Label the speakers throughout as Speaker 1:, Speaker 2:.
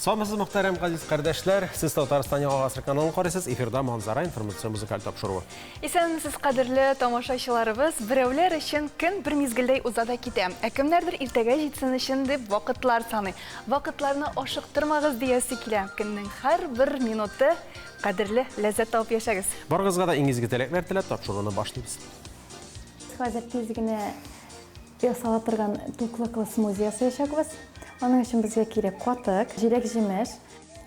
Speaker 1: Саламатсыз muhterem газиз кардәшләр, сез Татарстан Яңа гасыр каналын карыйсыз. Эфирда Манзара информация музыкаль тапшыруы.
Speaker 2: Исәнмесез, кадерле тамашачыларыбыз, берәүләр өчен көн бер мизгелдәй узада китә. Кемнәрдер иртәгә җитсен өчен дип вакытлар саный. Вакытларны ашыктырмагыз диясе килә. Көннең һәр минуты кадерле ләззәт табып яшәгез.
Speaker 1: Барыгызга да иңгизге теләкләр теләп тапшыруны башлыйбыз.
Speaker 3: Хәзер тиз генә ясала торган туклыклы смузи ясаячакбыз. Аның өчен безгә кирәк катык, җиләк җимеш.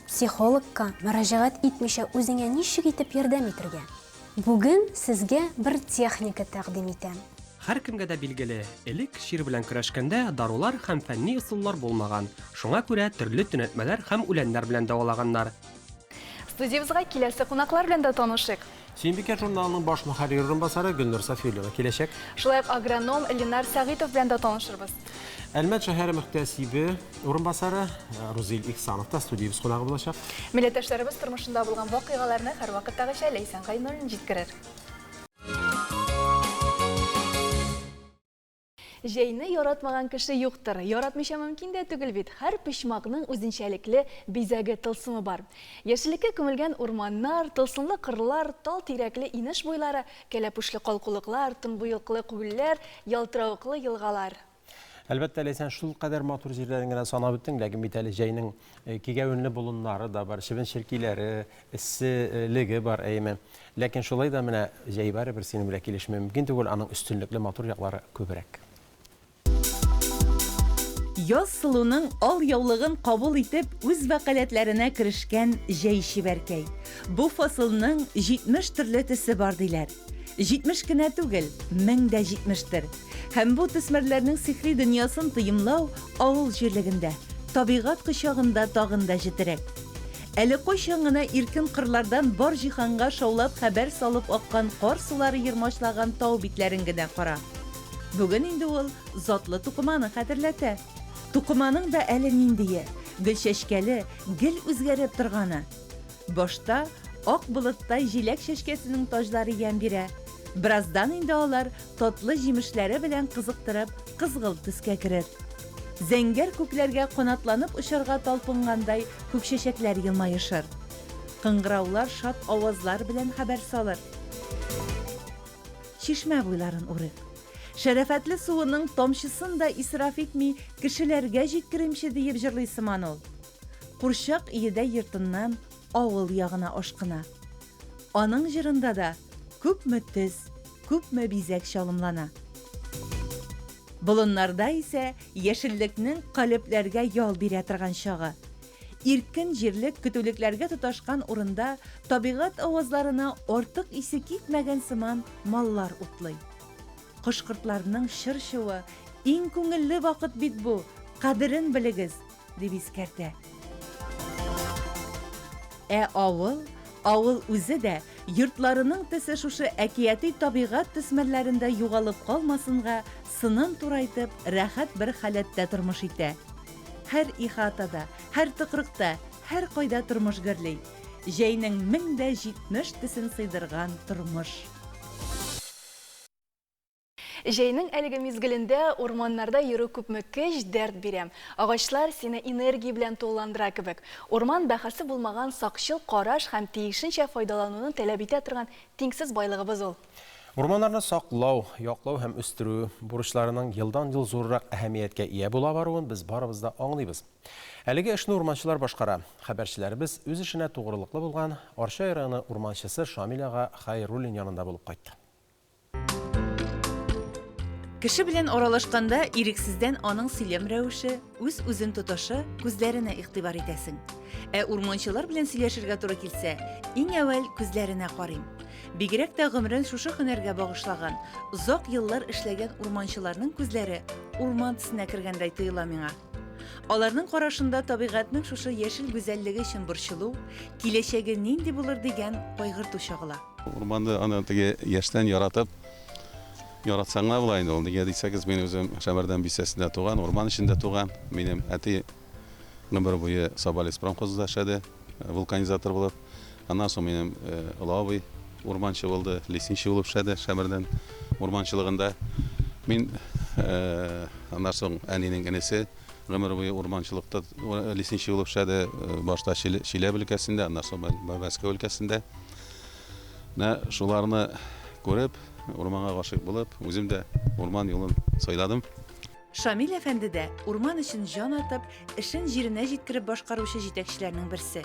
Speaker 4: Психологка мөрәҗәгать итмичә үзеңә ничек итеп ярдәм итәргә? Бүген сезгә бер техника тәкъдим итәм.
Speaker 5: Һәр кемгә дә билгеле, элек шир белән көрәшкәндә дарулар һәм фәнни ысуллар булмаган. Шуңа күрә төрле төнәтмәләр һәм үләннәр белән дәвалаганнар.
Speaker 2: Студиябызга киләсе кунаклар белән дә танышык.
Speaker 1: Сөембикә журналының баш мөхәррир урынбасары Гөлнур Сафиуллина киләчәк.
Speaker 2: Шулай ук агроном Ленар Сәгыйтов белән дә танышырбыз.
Speaker 1: Әлмәт шәһәре мөхтәсибе урынбасары Рузил Ихсанов та студиябыз кунагы булачак.
Speaker 2: Милләттәшләребез тормышында булган вакыйгаларны һәрвакыттагыча Ләйсән Кайнурин җиткерер. Җәйне яратмаган кеше юктыр. Яратмыйча мөмкин дә түгел бит. Һәр пичмакның үзенчәлекле бизәге тылсымы бар. Яшеллеккә күмелгән урманнар, тылсымлы кырлар, тал тирәкле инеш буйлары, кәләпүшле калкулыклар, тынбуйыклы күлләр, ялтыравыклы елгалар.
Speaker 1: Әлбәттә, Ләйсән шул кадәр матур җирләрен генә санап үттең, ләкин бит әле җәйнең кигәүенле болыннары да бар, чебен-черкиләре, эсселеге бар, әйме. Ләкин шулай да менә җәй барыбер синең белән килешмәй мөмкин түгел, аның өстенлекле матур яклары күбрәк.
Speaker 6: Яз сылуның ал яулыгын кабул итеп, үз вәкаләтләренә керешкән җәй шибәркәй. Бу фасылның 70 төрле төсе бар диләр. 70 кенә түгел, 1070-тер. Һәм бу төсмерләрнең сихри дөньясын тыйымлау авыл җирлегендә, табигать кочагында тагын да җитерәк. Әле кайчан гына иркен кырлардан бар җиһанга шаулап хәбәр салып аккан кар сулары йырмашлаган тау битләрен генә кара. Бүген инде ул затлы тукыманы хәтерләтә. Тукыманың да әле ниндие, гөл чәчкәле, гел үзгәреп торганы. Башта ак болыттай җиләк чәчкәсенең таҗлары ямь бирә. Бираздан инде алар татлы җимешләре белән кызыктырып, кызгылт төскә керер. Зәңгәр күкләргә канатланып очарга талпынгандай күк чәчәкләр елмаешыр. Кыңгыраулар шат авазлар белән хәбәр салыр. Чишмә буйларын урыр. Шәрәфәтле суының тамчысын да исраф итми, кешеләргә җиткеремче диеп җырлый сыман ул. Курчак иедә йортыннан авыл ягына ашкына. Аның җырында да күпме төс, күпме бизәк чалымлана. Болыннарда исә яшеллекнең калепләргә ял бирә торган чагы. Иркен җирлек көтүлекләргә тоташкан урында табигать авазларына артык исе китмәгән сыман маллар утлый. Кышкыртларның шыршуы, иң күңелле вакыт бит бу, кадерен белегез, дип искәртә. Авыл үзе дә йортларының төсе шушы әкияти табигать төсмәрләрендә югалып калмасынга сынын турайтып, рәхәт бер халәттә тормыш итә. Һәр ихатада, һәр тыкрыкта, һәр кайда тормыш гөрли. Җәйнең 1070 төсен сыйдырган тормыш.
Speaker 2: Җәйнең әлеге мизгелендә урманнарда йөрү күпме көч, дәрт бирә. Агачлар сине энергия белән тулыландыра кебек. Урман бәһасе булмаган сакчыл караш һәм тиешенчә файдалануны таләп итә торган тиңсез байлыгыбыз ул.
Speaker 1: Урманнарны саклау, яклау һәм үстерү бурычларының елдан-ел зуррак әһәмияткә ия була баруын без барыбыз да аңлыйбыз. Әлеге эшне урманчылар башкара. Хәбәрчеләребез үз эшенә тугрылыклы булган Арча районы урманчысы Шамил ага Хайруллин янында булып кайтты.
Speaker 6: Кеше белән аралашканда ирексездән аның сөйләм рәвеше, үз-үзен тоташы, күзләренә игътибар итәсең. Урманчылар белән сөйләшергә туры килсә, иң әүвәл күзләренә карыйм. Бигрәк тә гомерен шушы һөнәргә багышлаган, озак еллар эшләгән урманчыларның күзләре урман төсенә кергәндәй тоела миңа. Аларның карашында табигатьнең шушы яшел гүзәллеге өчен борчылу, киләчәге нинди булыр дигән кайгырту чагыла.
Speaker 7: Урманды аны теге яшьтән яратып, яратсаңа була инде ул. Нигә дисәгез, мин үзем Шәмәрдән бистәсендә туган, урман эчендә туган. Минем әти гомер буе Соболес промхозында эшләде, вулканизатор булып. Аннан соң минем олы урманчы булды, лесничий булып эшләде Шәмәрдән урманчылыгында. Мин аннан соң әнинең энесе гомер буе урманчылыкта лесничий булып эшләде, башта Чиләбе өлкәсендә, аннан соң Мәскәү өлкәсендә. Шуларны күреп, урманга гашык булып, үзем дә урман юлын сайладым.
Speaker 6: Шамил әфәнде дә урман өчен җан атып, эшен җиренә җиткереп башкаручы җитәкчеләрнең берсе.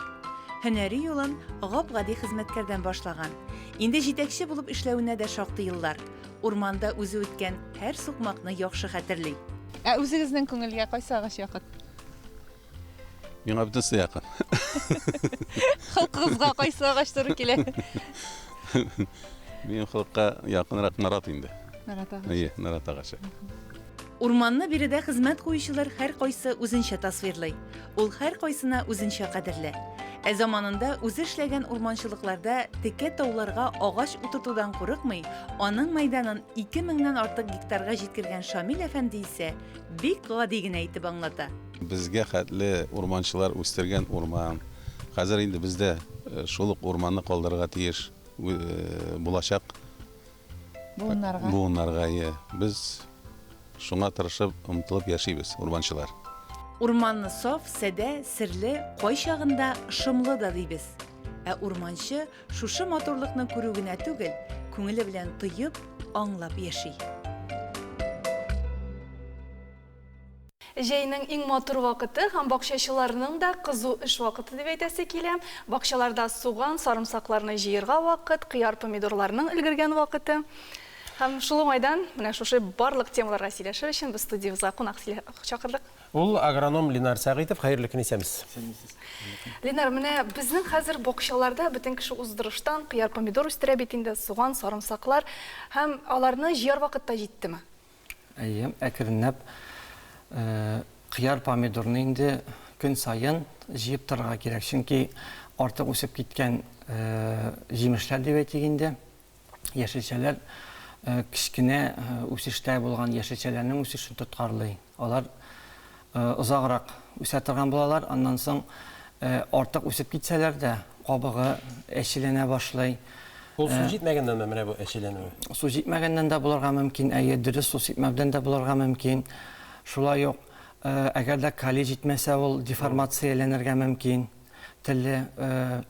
Speaker 6: Һөнәри юлын гап-гади хезмәткәрдән башлаган. Инде җитәкче булып эшләвенә дә шактый еллар. Урманда үзе үткән һәр сукмакны яхшы хәтерли.
Speaker 8: Үзегезнең күңелгә кайсы агач якын?
Speaker 7: Миңа бөтенсе якын.
Speaker 8: Халкыгызга кайсы агач туры килә?
Speaker 7: Мин халыкка якынрак нарат инде.
Speaker 8: Нарат агач.
Speaker 7: Нарат агачы.
Speaker 6: Урманны биредә хезмәт куючылар һәр кайсы үзенчә тасвирлый. Ул һәр кайсына үзенчә кадерле. Заманында үзе эшләгән урманчылыкларда текә тауларга агач утыртудан курыкмый, аның мәйданын 2000-нән артык гектарга җиткергән Шамил әфәнде исә бик гади генә әйтеп аңлата.
Speaker 7: Безгә хәтле урманчылар үстергән урман. Хәзер инде бездә шул ук урманны калдырырга тиеш булачак буыннарга. Без шуңа тырышып, омтылып яшибез, урманчылар.
Speaker 6: Урманны саф, сәдә, серле, кай чагында шымлы да дибез. Урманчы шушы матурлыкны күрү генә түгел, күңеле белән тоеп, аңлап яши.
Speaker 2: Җәйнең иң матур вакыты һәм бакчачыларның да кызу эш вакыты дип әйтәсе килә. Бакчаларда суган, сарымсакларны җыярга вакыт, кыяр помидорларның өлгергән вакыты. Һәм шул уңайдан менә шушы барлык темаларга сөйләшер өчен без студиябызга кунак чакырдык.
Speaker 1: Ул агроном Ленар Сәгыйтов, хәерле көн исәмез.
Speaker 2: Ленар, менә безнең хәзер бакчаларда бөтен кеше уздырыштан кыяр помидор үстерә бит инде, суган, сарымсаклар һәм аларны җыяр вакытта җиттеме?
Speaker 9: Әкренләп кыяр помидорны инде көн сайын җыеп торырга кирәк, чөнки артык үсеп киткән җимешләр дип әйтик инде, яшелчәләр кичкенә үсештә булган яшелчәләрнең үсешен тоткарлый. Алар озаграк үсә торган булалар, аннан соң артык үсеп китсәләр дә кабыгы әчеләнә башлый.
Speaker 1: Ул су җитмәгәндән менә бу әчеләнү.
Speaker 9: Су җитмәгәндән дә булырга мөмкин, дөрес су җитмәүдән дә булырга мөмкин. Шулай ук, әгәр дә калий җитмәсә, ул деформацияләнергә мөмкин. Телле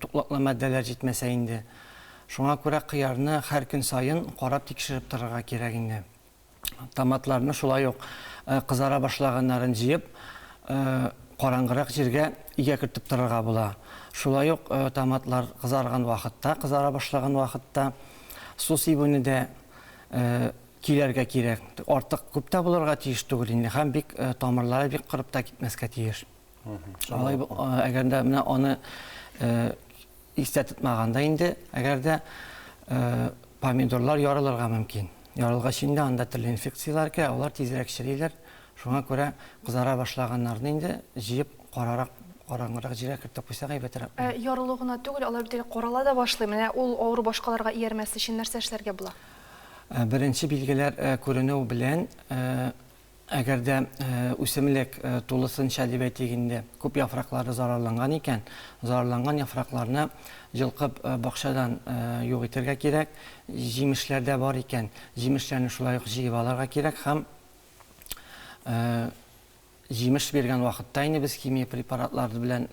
Speaker 9: туклаклы матдәләр җитмәсә инде. Шуңа күрә кыярны һәр көн сайын карап тикшереп торырга кирәк инде. Томатларны шулай ук кызара башлаганнарын җыеп, караңгырак җиргә игә кертеп торырга була. Шулай ук томатлар кызарган вакытта, кызара башлаган вакытта су сибүне дә килергә кирәк. Артык күп тә булырга тиеш түгел инде, һәм бик тамырлары бик кырып та китмәскә тиеш. Шулай әгәр дә менә аны истә тотмаганда инде, әгәр дә помидорлар ярылырга мөмкин. Ярылгач инде анда төрле инфекциялар килә, алар тизрәк чириләр. Шуңа күрә кызара башлаганнарны инде җыеп караңгырак җиргә кертеп куйсак әйбәтрәк.
Speaker 2: Ярылу гына түгел, алар бит карала да башлый. Менә ул авыру башкаларга иярмәс өчен нәрсә эшләргә була?
Speaker 9: Беренче билгеләр күренү белән, әгәр дә үсемлек тулысынча дип әйтик инде, күп яфраклары зарарланган икән, зарарланган яфракларны җылкып бакчадан юк итәргә кирәк. Җимешләр дә бар икән, җимешләрне шулай ук җыеп алырга кирәк һәм җимеш биргән вакытта инде без химия препаратлары белән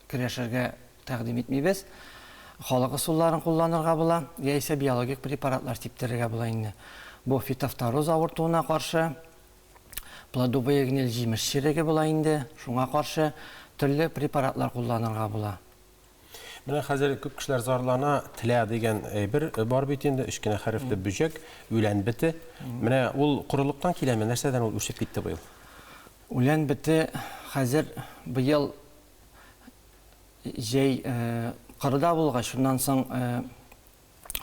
Speaker 9: көрәшергә тәкъдим итмибез. Халык ысулларын кулланырга була, яисә биологик препаратлар типтерергә була инде. Бу фитофтороз авыртуына каршы, плодовые гнил җимеш чиреге була инде, шуңа каршы төрле препаратлар кулланырга була.
Speaker 1: Менә хәзер күп кешеләр зарлана, телә дигән әйбер бар бит инде, 3 кенә хәрефле бүҗәк, үлән бите. Менә ул корылыктан киләме, нәрсәдән ул үсеп китте быел?
Speaker 9: Үлән бите хәзер быел җәй кырда булгач, шуннан соң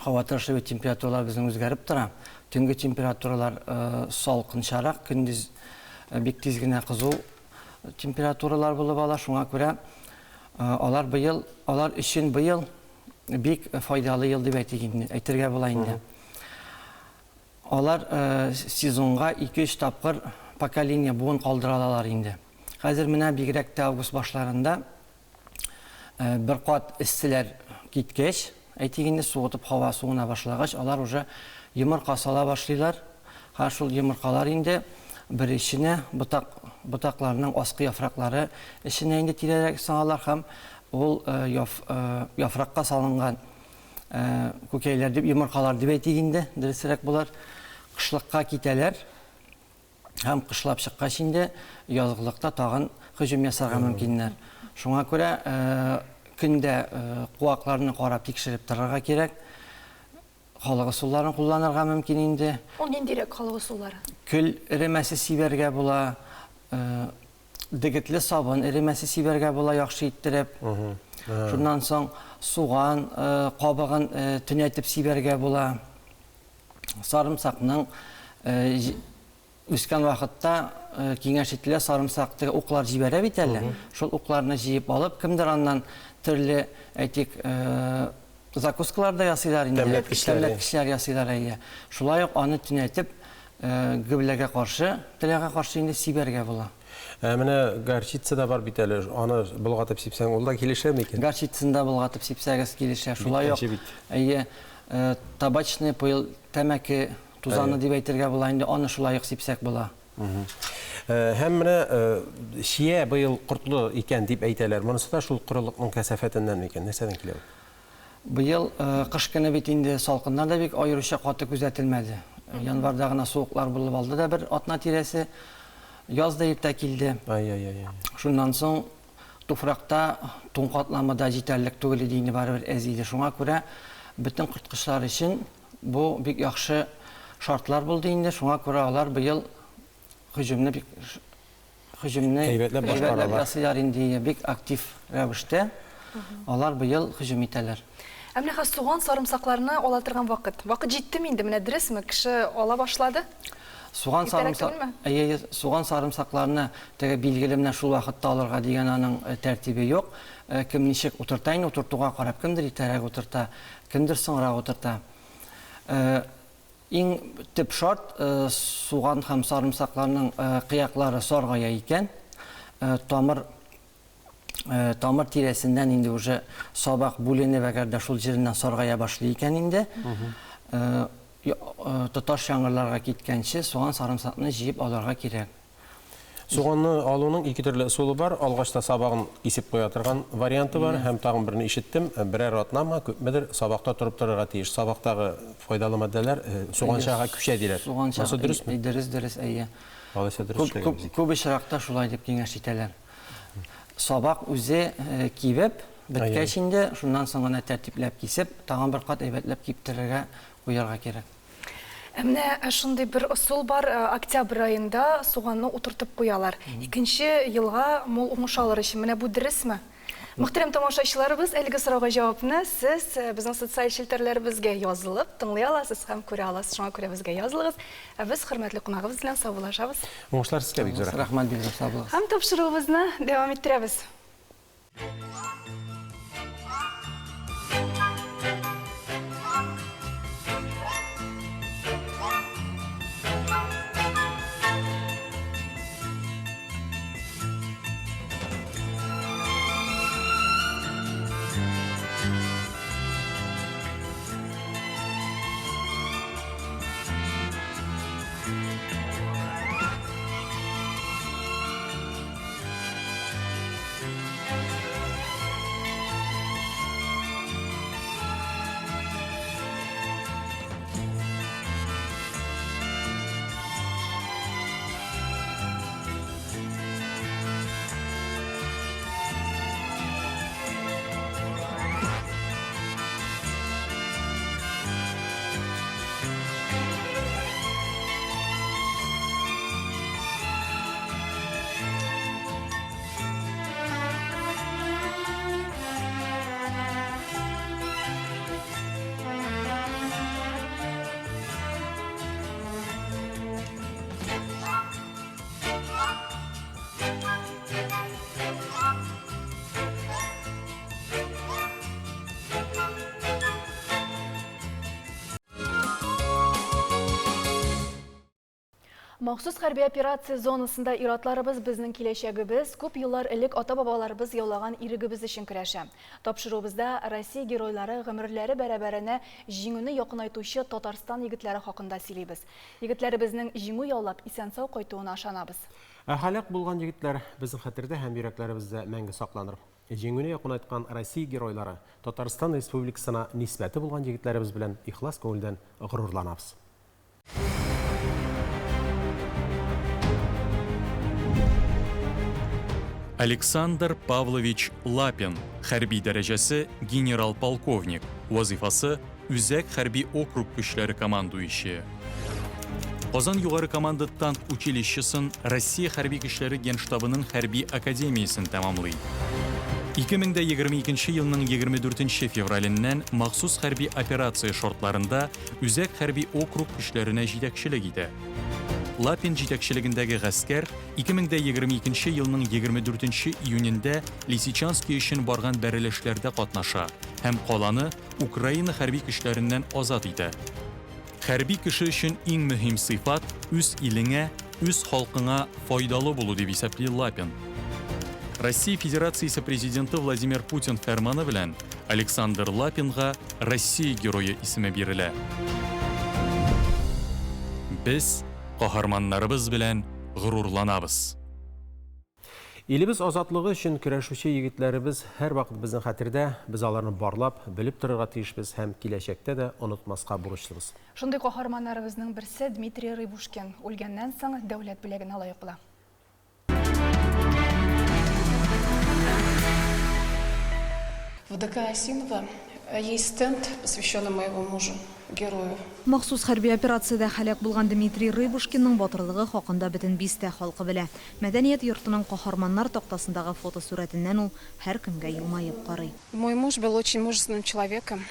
Speaker 9: һава торышы температуралар безнең үзгәреп тора. Төнге температуралар салкынчарак, көндез бик тиз генә кызу температуралар булып ала. Шуңа күрә алар өчен быел бик файдалы ел дип әйтергә була инде. Алар сезонга 2-3 тапкыр поколение буын калдыра алалар инде. Хәзер менә бигрәк тә август башларында bir кат эсселәр киткәч, әйтик инде суытып һава суына башлагач, алар уже йомырка сала башлыйлар. Һәр шул йомыркалар инде bir işine butaqlarının asqı yapraqları işine indi tiyerek sağlar hem ol yapraqqa salıngan көкейлер дип йомыркалар дип әйтегендә дөресрәк булар кышлыкка китәләр һәм кышлап чыккач инде язгылыкта тагын һөҗүм ясарга мөмкиннәр. Шуңа күрә көндә куакларны карап тикшереп торырга кирәк. Халык усулларын кулланырга мөмкин инде.
Speaker 2: Ул ниндирәк халык усуллары?
Speaker 9: Көл эремәсе сибәргә була, дигетле сабын эремәсе сибәргә була яхшы иттереп. Шуннан соң суган, кабыгын төнәтеп сибәргә була. Сарымсакның үскән вакытта киңәш ителә сарымсакты уклар җибәрә бит әле. Шул укларны җыеп алып, кемдер аннан төрле әйтик закускаларда ясыйлар инде. Тәмләткечләр ясыйлар әйе. Шулай ук аны төнәтеп гөбләгә каршы, теләгә каршы инде сибәргә була.
Speaker 1: Менә горчица да бар бит әле. Аны болгатып сипсәң, ул да килешә микән?
Speaker 9: Горчицаны болгатып сипсәгез килешә. Шулай ук әйе табачный пыл тәмәке тузаны дип әйтергә була инде, аны шулай ук сипсәк була.
Speaker 1: Һәм менә шия быел кортлы икән дип әйтәләр. Монысы да шул корылыкның кәсафәтеннән микән? Нәрсәдән килә?
Speaker 9: Быел кыш көне бит инде салкыннар да бик аеруча каты күзәтелмәде. Январда гына суыклар булып алды да бер атна тирәсе. Яз да иртә килде. Шуннан соң туфракта тун катламада җитәрлек түгел иде инде барыбер әз иде. Шуңа күрә бөтен кырткычлар өчен бу бик яхшы шартлар булды инде. Шуңа күрә алар быел һөҗүмне әйбәтләп башкаралар инде бик актив рәвештә. Алар быел һөҗүм итәләр.
Speaker 2: Әмма суган сарымсакларны ала торган вакыт. Вакыт җиттеме инде? Менә дөресме? Кеше ала башлады?
Speaker 9: Суган сарымсакларны теге билгеле менә шул вакытта алырга дигән аның тәртибе юк. Кем ничек утырта инде, утыртуга карап, кемдер иртәрәк утырта, кемдер соңрак утырта. Иң төп шарт суган һәм сарымсакларның кыяклары саргая икән. Тамыр тирәсеннән инде уже сабак бүленеп әгәр дә шул җиреннән саргая башлый икән инде. Тоташ яңгырларга киткәнче суган сарымсакны җыеп алырга кирәк.
Speaker 1: Суганны алуның ике төрле усулы бар. Алгачта сабагын кисеп куя торган варианты бар. Һәм тагын берне ишеттем. Берәр атнама күпмедер сабакта турып торырга тиеш. Сабактагы файдалы маддәләр суганчага күчә диләр. Монысы дөресме?
Speaker 9: Дөрес, әйе.
Speaker 1: Алайса дөрес эшләгән.
Speaker 9: Күп очракта шулай дип киңәш итәләр. Сабак үзе кибеп, беткәч инде, шуннан соң гына тәртипләп кисеп, тагын бер кат әйбәтләп киптерергә куярга кирәк.
Speaker 2: Менә шундый бер усул бар, октябрь айында суганны утыртып куялар. Икенче елга мул уңыш алыр өчен. Менә бу дөресме? Мөхтәрәм тамашачыларыбыз, әлеге сорауга җавапны сез безнең социаль челтәрләребезгә язылып, тыңлый аласыз һәм күрә аласыз. Шуңа күрә безгә язылыгыз. Без хөрмәтле кунагыбыз белән саубуллашабыз.
Speaker 1: Уңышлар сезгә бик зур.
Speaker 9: Рәхмәт бик зур, сау булыгыз.
Speaker 2: Һәм тапшыруыбызны дәвам иттерәбез. Махсус хәрби операция зонасында иратларыбыз безнең киләчәгебез, күп еллар элек ата-бабаларыбыз яулаган ирегебез өчен көрәшә. Тапшырубызда Россия геройлары гомерләре бәрабәренә җиңүне якынайтучы Татарстан егетләре хакында сөйлибез. Егетләребезнең җиңү яулап исән-сау кайтуына ышанабыз.
Speaker 1: Һәлак булган егетләр безнең хәтердә һәм йөрәкләребездә мәңге сакланыр. Җиңүне якынайткан Россия геройлары Татарстан Республикасына нисбәте булган егетләребез белән ихлас күңелдән горурланабыз.
Speaker 10: Александр Павлович Лапин, хәрби дәрәҗәсе генерал-полковник, вазифасы Үзәк хәрби округ көчләре командующие. Казан югары команда танк училищесын Россия хәрби көчләре генштабының хәрби академиясын тәмамлый. 2022 елның 24 февраленнән махсус хәрби операция шартларында Үзәк хәрби округ көчләренә җитәкчелек итә. Лапин җитәкчелегендәге гаскәр 2022 елның 24 июнендә Лисичанский өчен барган бәрелешләрдә катнаша һәм каланы Украина хәрби көчләреннән азат итә. Хәрби кеше өчен иң мөһим сыйфат үз илеңә, үз халкыңа файдалы булу дип исәпли Лапин. Россия Федерациясе президенты Владимир Путин фәрманы белән Александр Лапинга Россия герое исеме бирелә. Без каһарманнарыбыз белән горурланабыз.
Speaker 1: Илебез азатлыгы өчен көрәшүче егетләребез һәр вакыт безнең хәтердә, без аларны барлап, белеп торырга тиешбез һәм киләчәктә дә онытмаска бурычлыбыз.
Speaker 2: Шундый каһарманнарыбызның берсе Дмитрий Рыбушкин. Үлгәннән соң дәүләт бүләгенә лаек була.
Speaker 11: В ДК Осинова есть стенд, посвященный моему мужу, герою.
Speaker 12: Махсус хәрби операциядә һәлак булган Дмитрий Рыбушкинның батырлыгы хакында бөтен бистә халкы белә. Мәдәният йортының каһарманнар тактасындагы фотосурәтеннән ул һәр кемгә елмаеп карый.
Speaker 11: Мой муж был очень мужественным человеком.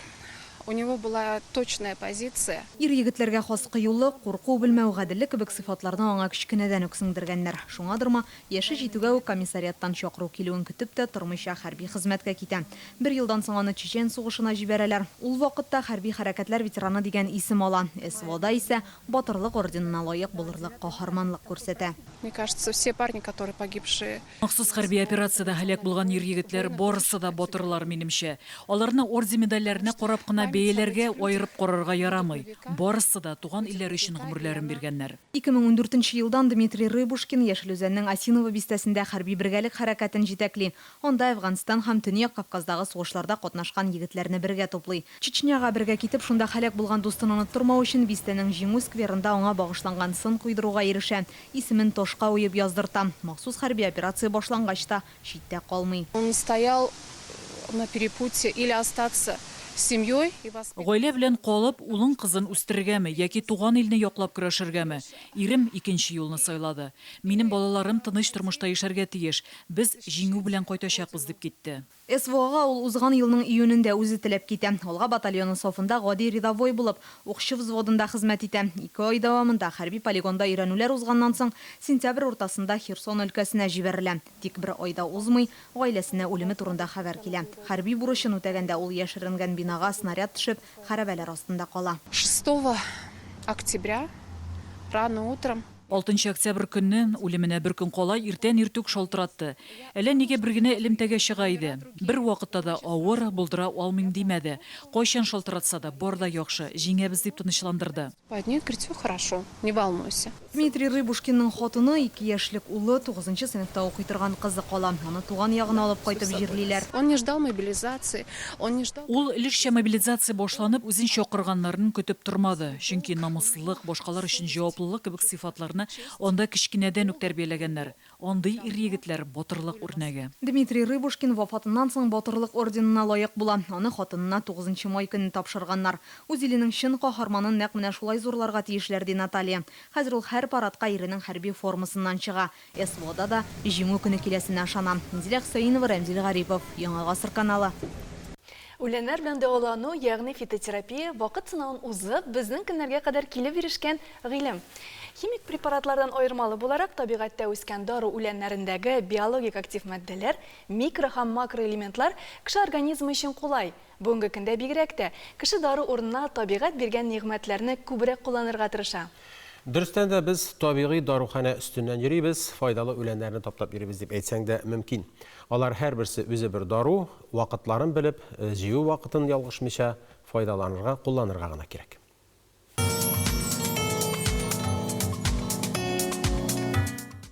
Speaker 11: У него была точная позиция.
Speaker 12: Ир егетләргә хас кыюлык, курку белмәү, гаделлек кебек сыйфатларны аңа кичкенәдән үк сеңдергәннәр. Шуңадырмы, яше җитүгә үк комиссариаттан чакыру килүен көтеп тә тормыйча хәрби хезмәткә китә. Бер елдан соң аны Чечен сугышына җибәрәләр. Ул вакытта хәрби хәрәкәтләр ветераны дигән исем ала. СВОда исә батырлык орденына лаек булырлык каһарманлык күрсәтә.
Speaker 11: Мне кажется, все парни, которые погибшие.
Speaker 13: Махсус хәрби операциядә һәлак булган ир егетләр барысы да батырлар минемчә. Аларны орден медальләренә карап кына бәяләргә айырып карарга ярамый. Барысы да туган илләр өчен гомерләрен биргәннәр.
Speaker 12: 2014 елдан Дмитрий Рыбушкин Яшел Үзәннең Осинова бистәсендә хәрби бергәлек хәрәкәтен җитәкли. Анда Әфганстан һәм Төньяк Кавказдагы сугышларда катнашкан егетләрне бергә туплый. Чечняга бергә китеп, шунда һәлак булган дустын оныттырмау өчен бистәнең җиңү скверында аңа багышланган сын куйдыруга ирешә. Исемен ташка уеп яздырта. Махсус хәрби операция башлангач та читтә калмый.
Speaker 11: Он стоял на перепутье или остаться семьей и воспитывать.
Speaker 13: Гаилә белән калып, улын кызын үстерергәме яки туган илне яклап көрәшергәме? Ирем икенче юлны сайлады. Минем балаларым тыныч тормышта яшәргә тиеш. Без җиңү белән кайтачакбыз дип китте.
Speaker 12: СВОга ул узган елның июнендә үзе теләп китә. Алга батальоны сафында гади рядовой булып, укчы взводында хезмәт итә. 2 ай дәвамында хәрби полигонда өйрәнүләр узганнан соң сентябрь уртасында Херсон өлкәсенә җибәрелә. Тик бер айда узмый, гаиләсенә үлеме турында хәбәр килә. Хәрби бурычын үтәгәндә ул яшеренгән бинага снаряд төшеп, хәрабәләр астында кала.
Speaker 11: 6 октября рано утром
Speaker 13: 6 октябрь көнне үлеменә бер көн кала иртән иртүк шалтыратты. Әллә нигә бер генә элемтәгә чыга иде. Бер вакытта да авыр булдыра алмыйм димәде. Кайчан шалтыратса да бар да яхшы, җиңәбез дип тынычландырды.
Speaker 11: Нет, говорит, все хорошо, не волнуйся.
Speaker 12: Дмитрий Рыбушкинның хатыны 2 яшьлек улы 9 сыйныфта укый торган кызы кала. Аны туган ягына алып кайтып җирлиләр.
Speaker 11: Он не ждал мобилизации, он не ждал.
Speaker 13: Ул элекчә мобилизация башланып, үзен чакырганнарын көтеп тормады. Чөнки намуслылык, башкалар өчен җаваплылык кебек сыйфатларны анда кичкенәдән үк тәрбияләгәннәр. Андый ир егетләр батырлык үрнәге.
Speaker 12: Дмитрий Рыбушкин вафатыннан соң батырлык орденына лаек була. Аны хатынына 9 май көнне тапшырганнар. Үз иленең чын каһарманын нәкъ менә шулай зурларга тиешләр ди Наталья. Хәзер ул һәр парадка иренең хәрби формасыннан чыга. СВОда да җиңү көне киләсенә ышана. Низилә Хөсәенова, Рәмзил Гарипов, Яңа гасыр каналы.
Speaker 2: Үләннәр белән дәвалану, ягъни фитотерапия, вакыт сынавын узып, безнең көннәргә кадәр килеп ирешкән гыйлем. Химик препаратлардан айырмалы буларак, табигатьтә үскән дару үләннәрендәге биологик актив матдәләр, микро һәм макроэлементлар кеше организмы өчен кулай. Бүгенге көндә бигрәк тә кеше дару урынына табигать биргән нигъмәтләрне күбрәк кулланырга тырыша.
Speaker 1: Dürüstten de biz tabiiy darıxana üstünden yürüyüz, faydalı ölenlerini toplap yürüyüz deyip etsen de mümkün. Onlar her birisi özü bir daru, vakıtların bilip, jiyu vakıtın yalgışmışa faydalanırga, kullanırga gana gerek.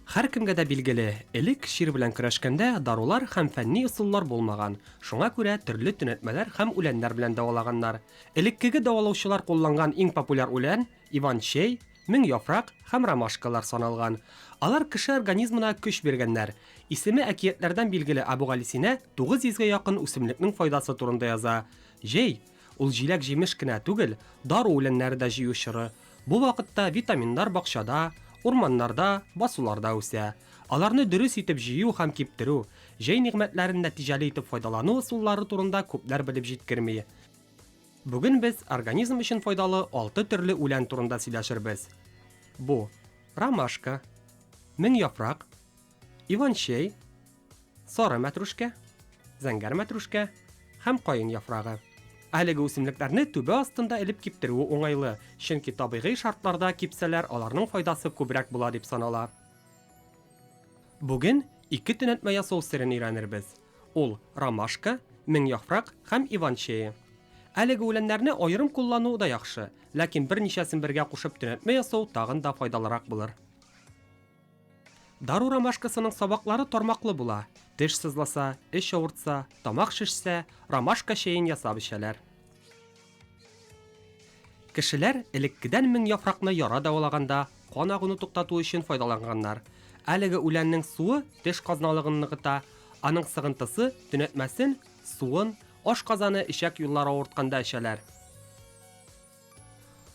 Speaker 5: Her kimge de bilgili, elik şiir bilen kırışkende darular hem fenni ısıllar bulmagan. Şuna göre türlü tünetmeler hem ulenler bilen davalaganlar. Elikkigi davalawçılar kullangan eng popüler ulen Ivan Shey, Ming Yaprak hem Ramaşkalar sanalgan. Alar kişi organizmına küç bergenler. İsimi ekiyetlerden bilgili Abu Galisine 900'ge yakın üsimlikning faydası turunda yaza. Jey, ul jilek jimiş kine tugil, daru ulenleri da jiyuşırı. Bu vakitte vitaminlar bakşada, ormanlarda, basularda öse. Alarını dürüst itip jiyu hem kiptiru, jey nimetlerin neticeli itip faydalanı usulları turunda köpler bilip jitkirmeyi. Bugün biz organizm için faydalı 6 türlü ulen turunda silaşırız. Bu, Ramaşka, Ming Yaprak, Ivan Shey, Sarı Matruşka, Zenger Matruşka hem Kayın Yaprağı. Әлеге үсемлекләрне түбә астында элеп киптерүе уңайлы, чөнки табигый шартларда кипсәләр аларның файдасы күбрәк була дип санала. Бүген 2 төнәтмә ясау сырын өйрәнербез. Ул Ромашка, Мең яфрак һәм Иван чәе. Әлеге үләннәрне аерым куллану да яхшы, ләкин берничәсен бергә кушып төнәтмә ясау тагын да файдалырак булыр. Дару ромашкасының сабаклары тармаклы була. Теш сызласа, эш авыртса, тамак шешсә, ромашка чәен ясап эчәләр. Кешеләр элеккедән Мең яфракны яра давалаганда кан агуны туктату өчен файдаланганнар. Әлеге үләннең суы теш казналыгын ныгыта, аның сыгынтысы төнәтмәсен, суын, ашказаны ишәк юллары авыртканда эчәләр.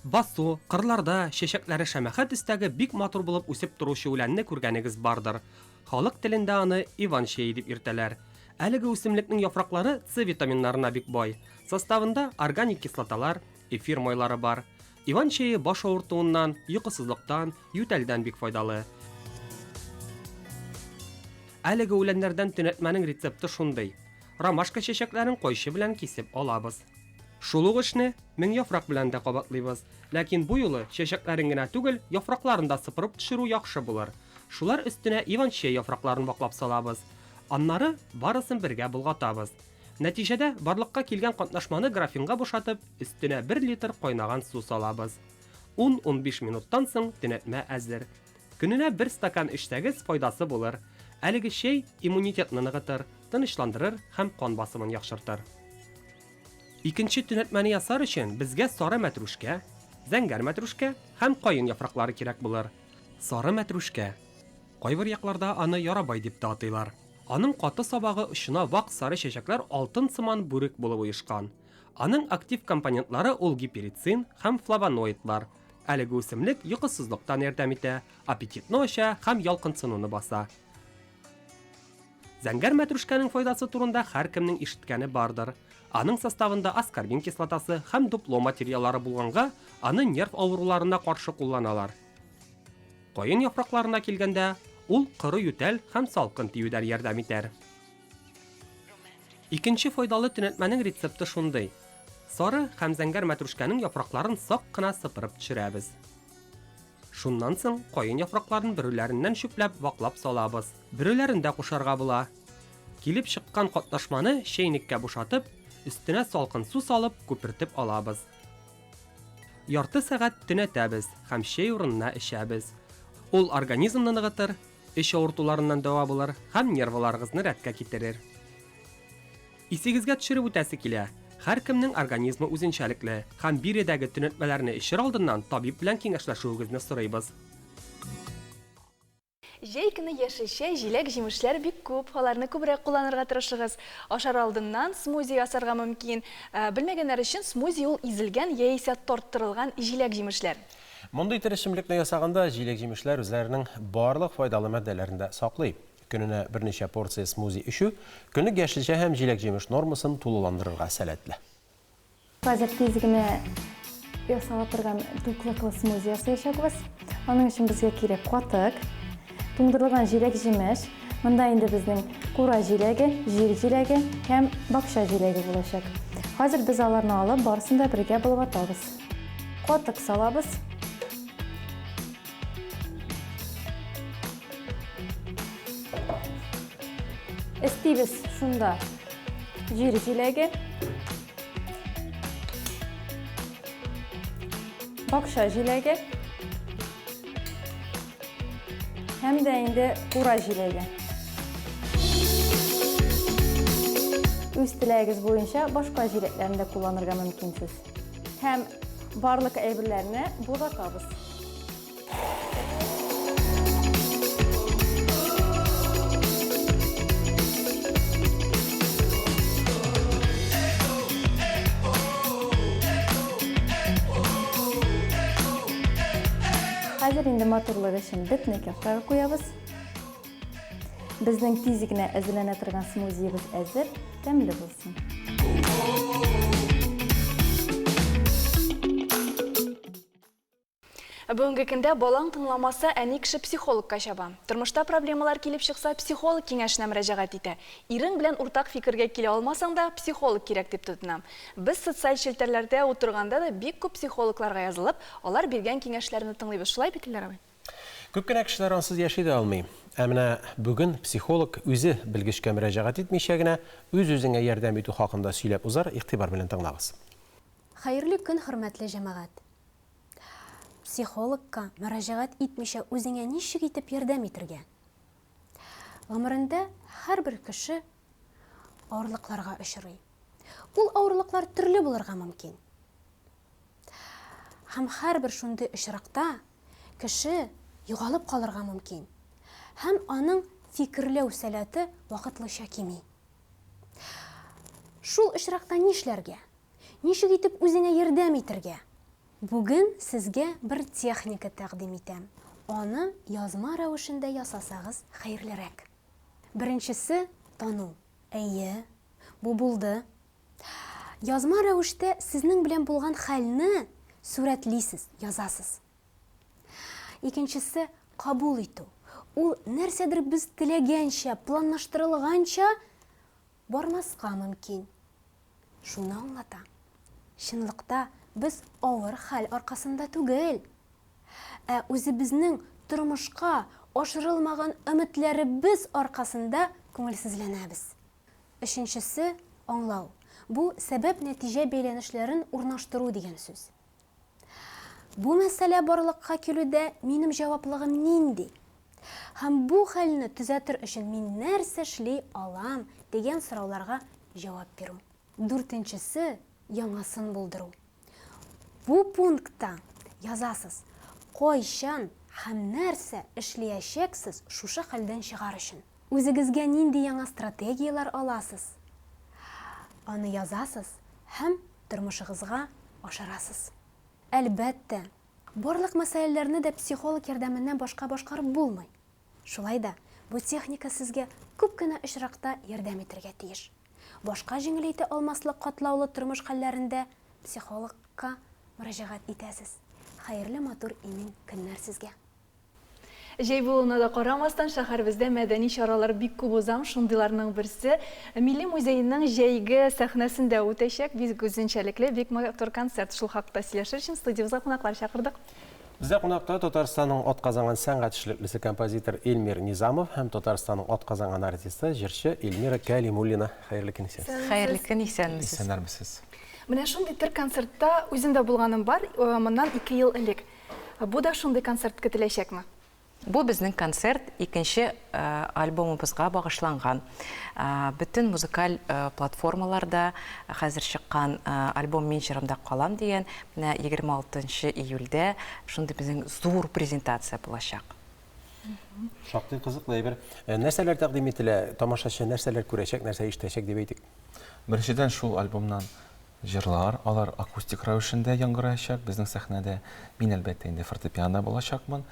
Speaker 5: Басу, кырларда, чәчәкләре шәмәхәт истәге бик матур булып үсеп торучы үләнне күргәнегез бардыр. Халык телендә аны Иван чәе дип йөртәләр. Әлеге үсемлекнең яфраклары С витаминнарына бик бай. Составында органик кислоталар, эфир майлары бар. Иван чәе баш авыртуыннан, йокысызлыктан, ютәлдән бик файдалы. Әлеге үләннәрдән төнәтмәнең рецепты шундый. Ромашка чәчәкләрен кайчы белән кисеп алабыз. Шул ук эшне Мең яфрак белән дә кабатлыйбыз. Ләкин бу юлы чәчәкләрен генә түгел, яфракларын да сыпырып төшерү яхшы булыр. Шулар өстенә Иван чәе яфракларын ваклап салабыз. Аннары барысын бергә булгатабыз. Нәтиҗәдә барлыкка килгән катнашманы графинга бушатып, өстенә 1 литр кайнаган су салабыз. 10-15 минуттан соң төнәтмә әзер. Көненә 1 стакан эчсәгез файдасы булыр. Әлеге чәй иммунитетны ныгытыр, тынычландырыр һәм кан басымын яхшыртыр. Икенче төнәтмәне ясар өчен безгә сары мәтрүшкә, зәңгәр мәтрүшкә һәм кайын яфраклары кирәк булыр. Сары мәтрүшкә. Кайбер якларда аны ярабай дип тә атыйлар. Аның каты сабагы очына вак сары чәчәкләр алтын сыман бүрек булып оешкан. Аның актив компонентлары ул гиперицин һәм флавоноидлар. Әлеге үсемлек йокысызлыктан ярдәм итә, аппетитны ача һәм ялкынсынуны баса. Зәңгәр мәтрүшкәнең файдасы турында һәркемнең ишеткәне бардыр. Аның составында аскорбин кислотасы һәм дупло материаллары булганга, аны нерв авыруларына каршы кулланалар. Кайын яфракларына килгәндә, ул кыры ютәл һәм салкын тиюдән ярдәм итәр. Икенче файдалы төнәтмәнең рецепты шундый. Сары һәм зәңгәр мәтрүшкәнең яфракларын сак кына сыпырып төшерәбез. Шуннан соң кайын яфракларын бөрүләреннән шүпләп ваклап салабыз. Бөрүләрен дә кушарга була. Килеп чыккан катнашманы чәйнеккә бушатып, өстенә салкын су салып күпертеп алабыз. Ярты сәгать төнәтәбез һәм чәй урынына эчәбез. Ул организмны ныгытыр, эч авыртуларыннан дәва булыр һәм нервларыгызны рәткә китерер. Исегезгә төшереп үтәсе килә. Һәркемнең организмы үзенчәлекле һәм биредәге төнәтмәләрне эчер алдыннан табиб белән киңәшләшүегезне сорыйбыз.
Speaker 2: Җәй көне яшелчә, җиләк, җимешләр бик күп, аларны күбрәк кулланырга тырышыгыз. Ашар алдыннан смузи ясарга мөмкин. Белмәгәннәр өчен смузи ул изелгән яисә тарттырылган җиләк-җимешләр.
Speaker 1: Мондый тирешимлекне ясаганда җиләк-җимешләр үзләренең барлык файдалы матдәләрендә саклый. Көненә берничә порция смузи ишү, көнлек яшелчә һәм җиләк-җимеш нормасын тулыландырырга сәләтле.
Speaker 3: Хәзер тиз генә ясала торган туклыклы смузи ясаячакбыз. Аның өчен безгә кирәк катык, туңдырылган җиләк-җимеш, монда инде безнең кура җиләге, җир җиләге һәм бакча җиләге булачак. Хәзер без аларны алып, барысын да бергә булгатабыз. Катык салабыз. Ирис шунда жир җиләге, бакша җиләге һәм дә инде ура җиләге. Үз теләгегез буенча башка җиләкләрне дә кулланырга мөмкинсез. Һәм барлык әйберләрне бузатабыз. Хәзер инде моторлык өчен бетне кафтага куябыз. Безнең тиз генә әзерләнә торган смузиебез әзер, тәмле булсын.
Speaker 2: Бүгінгі көндә балаң тыңламаса әни кеше психологка чаба. Тормышта проблемалар килеп чыкса, психолог киңәшенә мөрәҗәгать итә. Ирең белән уртак фикергә килә алмасаң да, психолог кирәк дип тотынам. Без социаль челтәрләрдә утырганда да бик күп психологларга язылып, алар биргән киңәшләрне тыңлыйбыз. Шулай бит, Илдар абый?
Speaker 1: Күп кенә кешеләр ансыз яши дә алмый. Ә менә бүген психолог үзе белгечкә мөрәҗәгать итмичә генә үз-үзеңә ярдәм итү хакында сөйләп узар, игътибар белән тыңлагыз.
Speaker 4: Хәерле көн, хөрмәтле җәмәгать. Психологка мөрәҗәгать итмичә үзеңә ничек итеп ярдәм итәргә? Гомерендә һәрбер кеше авырлыкларга очрый. Ул авырлыклар төрле булырга мөмкин. Һәм һәрбер шундый очракта кеше югалып калырга мөмкин. Һәм аның фикерләү сәләте вакытлыча кими. Шул очракта нишләргә? Ничек итеп үзеңә ярдәм итәргә? Бүген сезгә бер техника тәкъдим итәм. Аны язма рәвешендә ясасагыз хәерлерәк. Беренчесе тану. Әйе, бу булды. Язма рәвештә сезнең белән булган хәлне сурәтлисез, язасыз. Икенчесе кабул итү. Ул нәрсәдер без теләгәнчә, планлаштырылганча бармаска мөмкин. Шуны аңлата. Чынлыкта без авыр хәл аркасында түгел. Үзебезнең тормышка ашырылмаган өметләребез аркасында күңелсезләнәбез. Өченчесе аңлау. Бу сәбәп-нәтиҗә бәйләнешләрен урнаштыру дигән сүз. Бу мәсьәлә барлыкка килүдә минем җаваплыгым нинди? Һәм бу хәлне төзәтер өчен мин нәрсә эшли алам дигән сорауларга җавап бирү. Дүртенчесе яңасын булдыру. Бу пунктта язасыз, кайчан һәм нәрсә эшләячәксез шушы хәлдән чыгар өчен. Үзегезгә нинди яңа стратегиялар аласыз? Аны язасыз һәм тормышыгызга ашырасыз. Әлбәттә, барлык мәсьәләләрне дә психолог ярдәменнән башка башкарып булмый. Шулай да бу техника сезгә күп кенә очракта ярдәм итәргә тиеш. Башка җиңел итә алмаслык катлаулы тормыш хәлләрендә психологка мөрәҗәгать итәсез. Хәерле матур имин көннәр сезгә.
Speaker 2: Җәй булуына да карамастан шәһәребездә мәдәни чаралар бик күп узам. Шундыйларның берсе Милли музейның җәйге сәхнәсендә үтәчәк. Бик үзенчәлекле, бик матур концерт. Шул хакта сөйләшер өчен студиябызга кунаклар чакырдык.
Speaker 1: Бездә кунакта Татарстанның атказанган сәнгать эшлеклесе композитор Эльмир Низамов һәм Татарстанның атказанган артисты җырчы Эльмира Кәлимуллина. Хәерле көн исән.
Speaker 8: Хәерле көн, исәнмесез.
Speaker 1: Исәннәрмесез.
Speaker 2: Менә шундый төр концертта үзем дә булганым бар, моннан 2 ел элек. Бу да шундый концерт көтеләчәкме?
Speaker 14: Бу безнең концерт икенче альбомыбызга багышланган. Бүтән музыкаль платформаларда хәзер чыккан альбом Мин җырымда калам дигән, менә 26 июльдә шундый безнең зур презентация булачак.
Speaker 1: Шактый кызыклы әйбер. Нәрсәләр тәкъдим ителә, тамашачы нәрсәләр күрәчәк, нәрсә ишетәчәк дип әйтик.
Speaker 15: Беренчедән шул альбомнан җырлар, алар акустик рәвешендә яңгыраячак. Безнең сәхнәдә мин әлбәттә инде фортепиано булачакмын.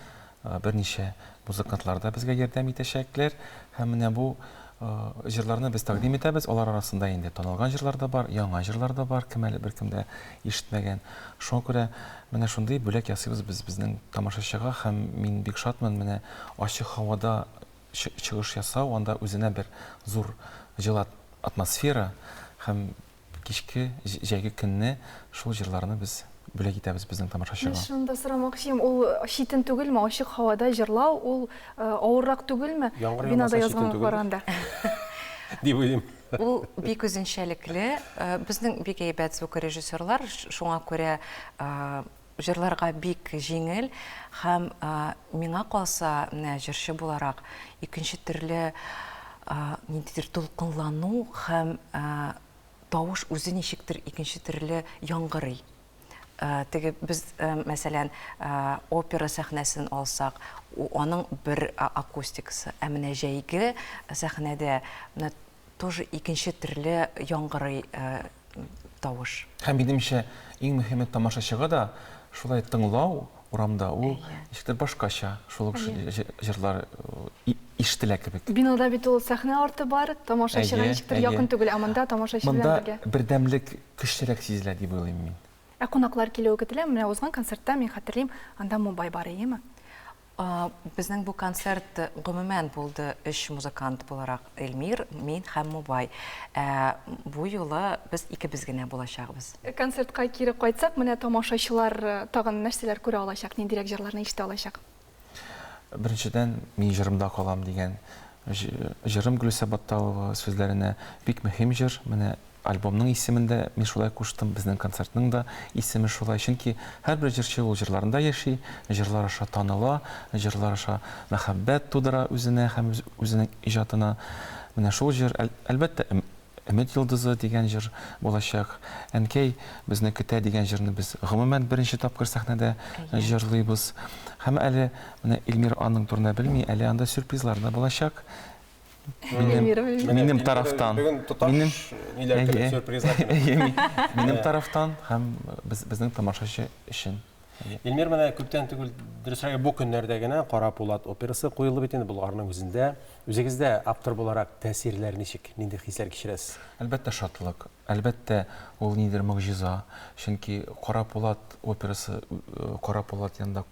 Speaker 15: Берничә музыкантлар да безгә ярдәм итәчәкләр. Һәм менә бу җырларны без тәкъдим итәбез. Алар арасында инде танылган җырлар да бар, яңа җырлар да бар, кем әле беркемдә ишетмәгән. Шуңа күрә менә шундый бүләк ясыйбыз без безнең тамашачыга һәм мин бик шатмын менә ачык һавада чыгыш ясау, анда үзенә бер зур җылы атмосфера һәм кичке җәйге көнне шул җырларны без бүләк итәбез безнең тамашачыга.
Speaker 2: Шунда сорамакчым, ул читен түгелме, ачык һавада җырлау, ул авыррак түгелме? Бинада язган каранда.
Speaker 1: Дип уйлыйм.
Speaker 14: Ул бик үзенчәлекле. Безнең бик әйбәт звукорежиссерлар, шуңа күрә җырларга бик җиңел һәм миңа калса, менә җырчы буларак, икенче төрле ниндидер дулкынлану һәм тавыш үзе ничектер икенче төрле яңгырый. Теге без, мәсәлән, опера сәхнәсен алсак, аның бер акустикасы, ә менә җәйге сәхнәдә тоже икенче төрле яңгырый тавыш.
Speaker 15: Һәм минемчә иң мөһиме тамашачыга да шулай тыңлау урамда ул ничектер башкача, шул ук җырлар ишетелә кебек.
Speaker 2: Бинода бит ул сәхнә арты бар, тамашачыга ничектер якын түгел, ә монда тамашачы белән бергә.
Speaker 15: Монда бердәмлек көчлерәк сизелә дип уйлыйм мин.
Speaker 2: Ә кунаклар килүе көтелә, менә узган концертта мин хәтерлим, анда Мубай бар идеме?
Speaker 14: Безнең бу концерт гомумән булды 3 музыкант буларак, Эльмир, мин һәм Мубай. Бу юлы без икебез генә булачакбыз.
Speaker 2: Концертка кире кайтсак, менә тамашачылар тагын нәрсәләр күрә алачак, ниндирәк җырларны ишетә алачак?
Speaker 15: Беренчедән, мин җырымда калам дигән җырым Гөлүсә Батталова сүзләренә бик мөһим җыр. Менә альбомның исемендә мин шулай куштым, безнең концертның да исеме шулай. Чөнки һәрбер җырчы ул җырларында яши, җырлар аша таныла, җырлар аша мәхәббәт тудыра үзенә һәм үзенең иҗатына. Менә шул җыр әлбәттә Өмет йолдызы дигән җыр булачак. Әнкәй безне көтә дигән җырны без гомумән беренче тапкыр сәхнәдә җырлыйбыз. Һәм әле менә Эльмир аның турында белми, әле анда сюрпризлар да булачак. Минем тарафтан. Минем тарафтан һәм безнең тамашачы өчен.
Speaker 1: Эльмир менә күптән түгел дөресрәге бу көннәрдә генә Кара Пулат операсы куелып бит инде Болгарның үзендә. Үзегездә автор буларак тәэсирләр ничек, нинди хисләр кичерәсез?
Speaker 15: Әлбәттә шатлык, әлбәттә ул ниндидер мөгъҗиза. Чөнки Кара Пулат операсы, Кара Пулат янында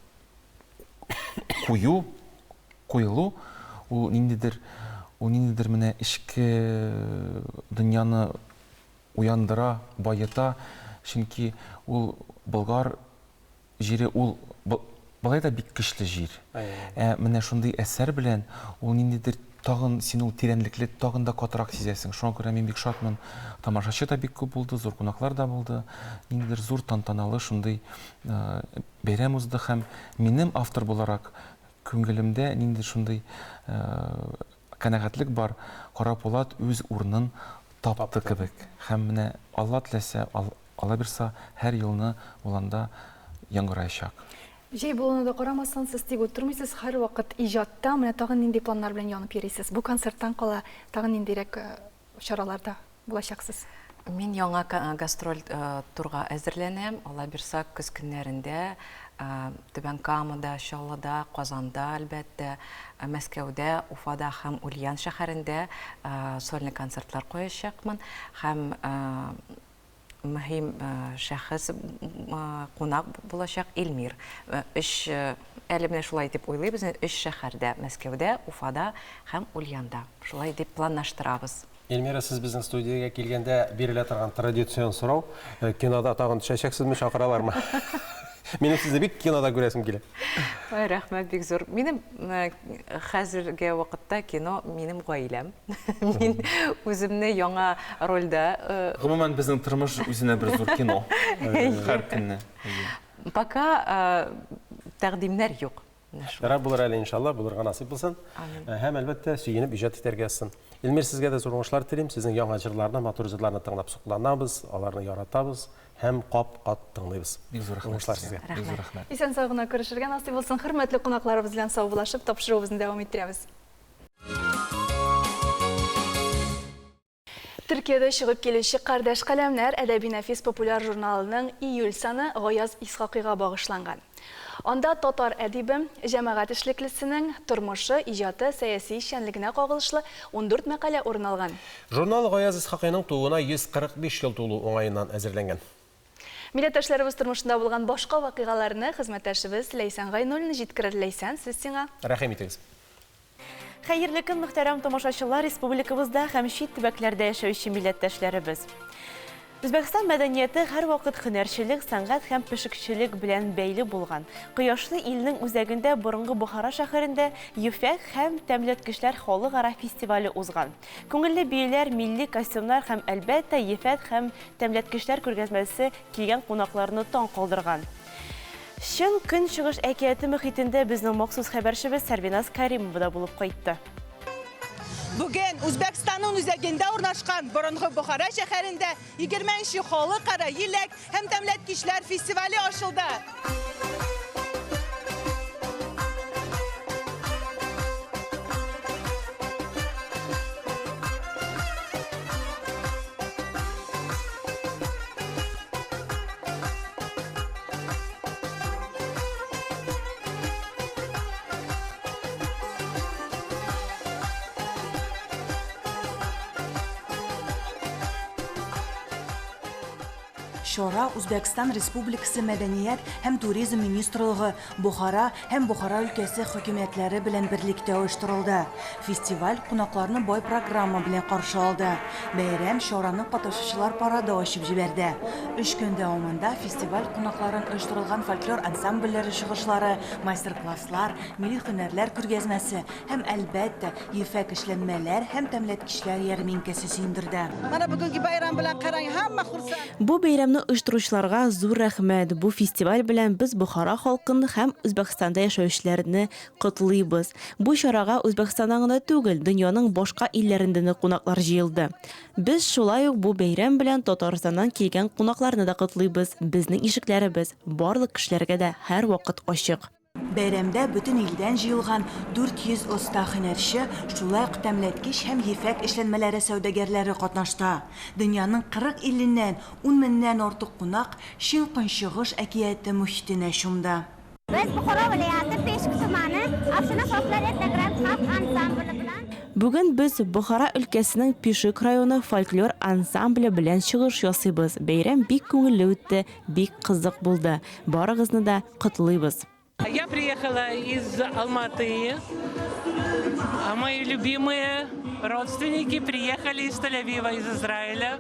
Speaker 15: куелу, ул ниндидер менә ичке дөньяны уяндыра, байыта. Чөнки ул Болгар җире ул былай да бик көчле җир. Менә шундый әсәр белән ул ниндидер тагын син ул тирәнлекле тагын да катырак сизәсең. Шуңа күрә мин бик шатмын. Тамашачы да бик күп булды, зур кунаклар да булды. Ниндидер зур тантаналы шундый бәйрәм узды һәм минем автор буларак күңелемдә ниндидер шундый канәгатьлек бар. Кара Пулат үз урынын тапты кебек. Һәм менә Алла теләсә, Алла бирсә, һәр елны уланда яңгыраячак.
Speaker 2: Җәй булуына да карамастан сез тик утырмыйсыз, һәр вакыт иҗатта, менә тагын нинди планнар белән янып йөрисез? Бу концерттан кала тагын ниндирәк чараларда булачаксыз?
Speaker 14: Мин яңа гастроль турга әзерләнәм. Алла бирсә, көз көннәрендә Түбән Камада, Чаллыда, Казанда, әлбәттә, Мәскәүдә, Уфада һәм Ульян шәһәрендә сольный концертлар куячакмын. Һәм мөһим шәхес кунак булачак Эльмир. Әле менә шулай дип уйлыйбыз, 3 шәһәрдә, Мәскәүдә, Уфада һәм Ульянда. Шулай дип планлаштырабыз.
Speaker 1: Эльмира, сез безнең студиягә килгәндә бирелә торган традицион сорау, кинода тагын төшәчәксезме, чакыралармы? Минем сезне бик кинода күрәсем килә.
Speaker 14: Рәхмәт, бик зур. Минем хәзерге вакытта кино минем гаиләм. Мин үземне яңа рольдә.
Speaker 15: Гомумән безнең тормыш үзенә бер зур кино. Һәр көнне.
Speaker 14: Пока тәкъдимнәр юк.
Speaker 1: Ярар булыр әле иншалла, булырга насыйп булсын. Һәм әлбәттә сөенеп иҗат итәргә язсын. Эльмир, сезгә дә зур уңышлар телим. Сезнең яңа җырларны, матур җырларны тыңлап сокланабыз, аларны яратабыз һәм кат тыңлыйбыз.
Speaker 15: Бик зур
Speaker 1: уңышлар сезгә.
Speaker 15: Бик зур рәхмәт.
Speaker 2: Исән сау гына күрешергә насыйп булсын. Хөрмәтле кунакларыбыз белән саубуллашып, тапшыруыбызны дәвам иттерәбез. Төркиядә чыгып килүче Кардәш каләмнәр әдәби нәфис популяр журналының июль саны Гаяз Исхакыйга багышланган. Анда татар әдибе, җәмәгать эшлеклесенең тормышы, иҗаты, сәяси эшчәнлегенә кагылышлы 14 мәкалә урын алган.
Speaker 1: Журнал Гаяз Исхакыйның тууына 145 ел тулу уңаеннан әзерләнгән.
Speaker 2: Милләттәшләребез тормышында булган башка вакыйгаларны хезмәттәшебез Ләйсән Гайнуллина җиткерер. Ләйсән, сез сиңа.
Speaker 1: Рәхим итегез.
Speaker 16: Хәерле көн, мөхтәрәм тамашачылар, республикабызда һәм чит төбәкләрдә яшәүче милләттәшләребез. Үзбәкстан мәдәнияте һәр вакыт һөнәрчелек, сәнгать һәм пешекчелек белән бәйле булган. Кояшлы илнең үзәгендә борынгы Бохара шәһәрендә ефәк һәм тәмләткечләр халыкара фестивале узган. Күңелле бияләр, милли костюмнар һәм әлбәттә ефәк һәм тәмләткечләр күргәзмәсе килгән кунакларны таң калдырган. Шын көнчыгыш әкияте мөхитендә безнең махсус хәбәрчебез Сәрбиназ Кәримова да булып кайтты.
Speaker 17: Бүген Үзбәкстанның үзәгендә урнашкан борынгы Бохара шәһәрендә 20нче халыкара еләк һәм тәмләткечләр фестивале ачылды.
Speaker 18: Шора Үзбәкстан Республикасы Мәдәният һәм туризм министрлыгы, Бохара һәм Бохара өлкәсе хөкүмәтләре белән берлектә оештырылды. Фестиваль кунакларны бай программа белән каршы алды. Бәйрәм Шораның катнашучылар парады ачып җибәрде. 3 көн дәвамында фестиваль кунакларын оештырылган фольклор ансамбльләре чыгышлары, мастер-класслар, милли һөнәрләр күргәзмәсе һәм әлбәттә ефәк эшләнмәләр һәм тәмләткечләр ярминкәсе сөендерде.
Speaker 17: Мана бүгенге байрам белән караң, һәммә хурсан.
Speaker 16: Бу бәйрәмне оештыручыларга зур рәхмәт. Бу фестиваль белән без Бохара халкын һәм Үзбәкстанда яшәүчеләрне котлыйбыз. Бу чарага Үзбәкстаннан гына түгел, дөньяның башка илләрендә кунаклар җыелды. Без шулай ук бу бәйрәм белән Татарстаннан килгән кунакларны да котлыйбыз. Безнең ишекләребез барлык кешеләргә дә һәр вакыт ачык.
Speaker 18: Бәйрәмдә бөтен илдән җыелган 400 оста һөнәрче, шулай ук тәмләткеч һәм ефәк эшләнмәләре сәүдәгәрләре катнашты. Дөньяның 40 иленнән 10 меңнән артык кунак Шин көнчыгыш әкияте мөхитенә чумды.
Speaker 19: Biz Buxoro viloyati Peshku tumani Afshina folklor etnograf xalq ansambli bilan
Speaker 16: Бүген без Бохара өлкәсенең Пишек районы фольклор ансамбле белән чыгыш ясыйбыз. Бәйрәм бик күңелле үтте, бик кызык булды. Барыгызны да котлыйбыз.
Speaker 20: Я приехала из Алматы, а мои любимые родственники приехали из Тель-Авива, из Израиля.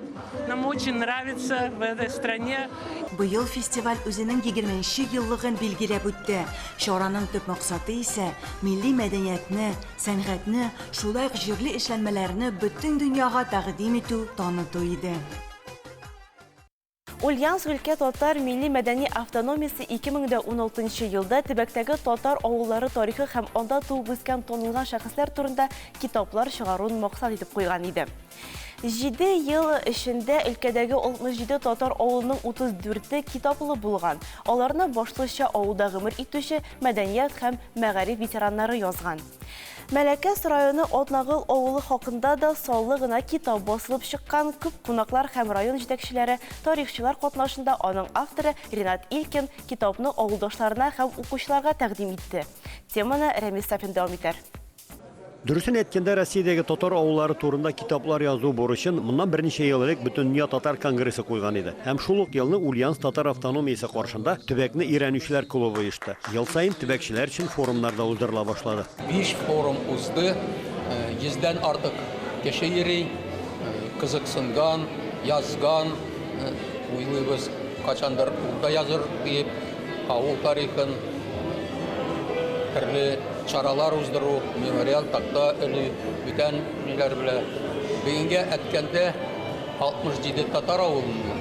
Speaker 20: Нам очень нравится в этой стране.
Speaker 18: Быел фестиваль үзенең 20нче еллыгын билгеләп үтте. Шараның төп максаты исә милли мәдәниятне, сәнгатьне, шулай ук җирле эшләнмәләрне бөтен дөньяга тәкъдим итү, таныту иде.
Speaker 16: Ульяновск өлкә татар милли мәдәни автономиясе 2016 елда төбәктәге татар авыллары тарихы һәм анда туып үскән танылган шәхесләр турында китаплар чыгаруын максат итеп куйган иде. 7 ел эчендә өлкәдәге 67 татар авылының 34 китаплы булган. Аларны башлыча авылда гомер итүче мәдәният һәм мәгариф ветераннары язган. Мәләкәс районы Отнагыл авылы хакында да саллы гына китап басылып чыккан. Күп кунаклар һәм район җитәкчеләре, тарихчылар катнашында аның авторы Ринат Илкин китапны авылдашларына һәм укучыларга тәкъдим итте. Теманы Рәмис Сафин дәвам итәр.
Speaker 21: Дөресен әйткәндә, Россиядәге татар авыллары турында китаплар язу бурычын моннан берничә ел элек Бөтендөнья татар конгрессы куйган иде. Һәм шул ук елны Ульяновск татар автономиясе каршында төбәкне өйрәнүчеләр клубы оешты. Ел саен төбәкчеләр өчен форумнарда уздырыла башлады.
Speaker 22: 5 форум узды, 100дән артык кеше йөри, кызыксынган, язган, уйлыйбыз, качандыр да языр дип, авыл тарихын, төрле чаралар уздыру, мемориал такта өлү, бүтән ниләр белән. Бүгенгә әткәндә 67 татар авылының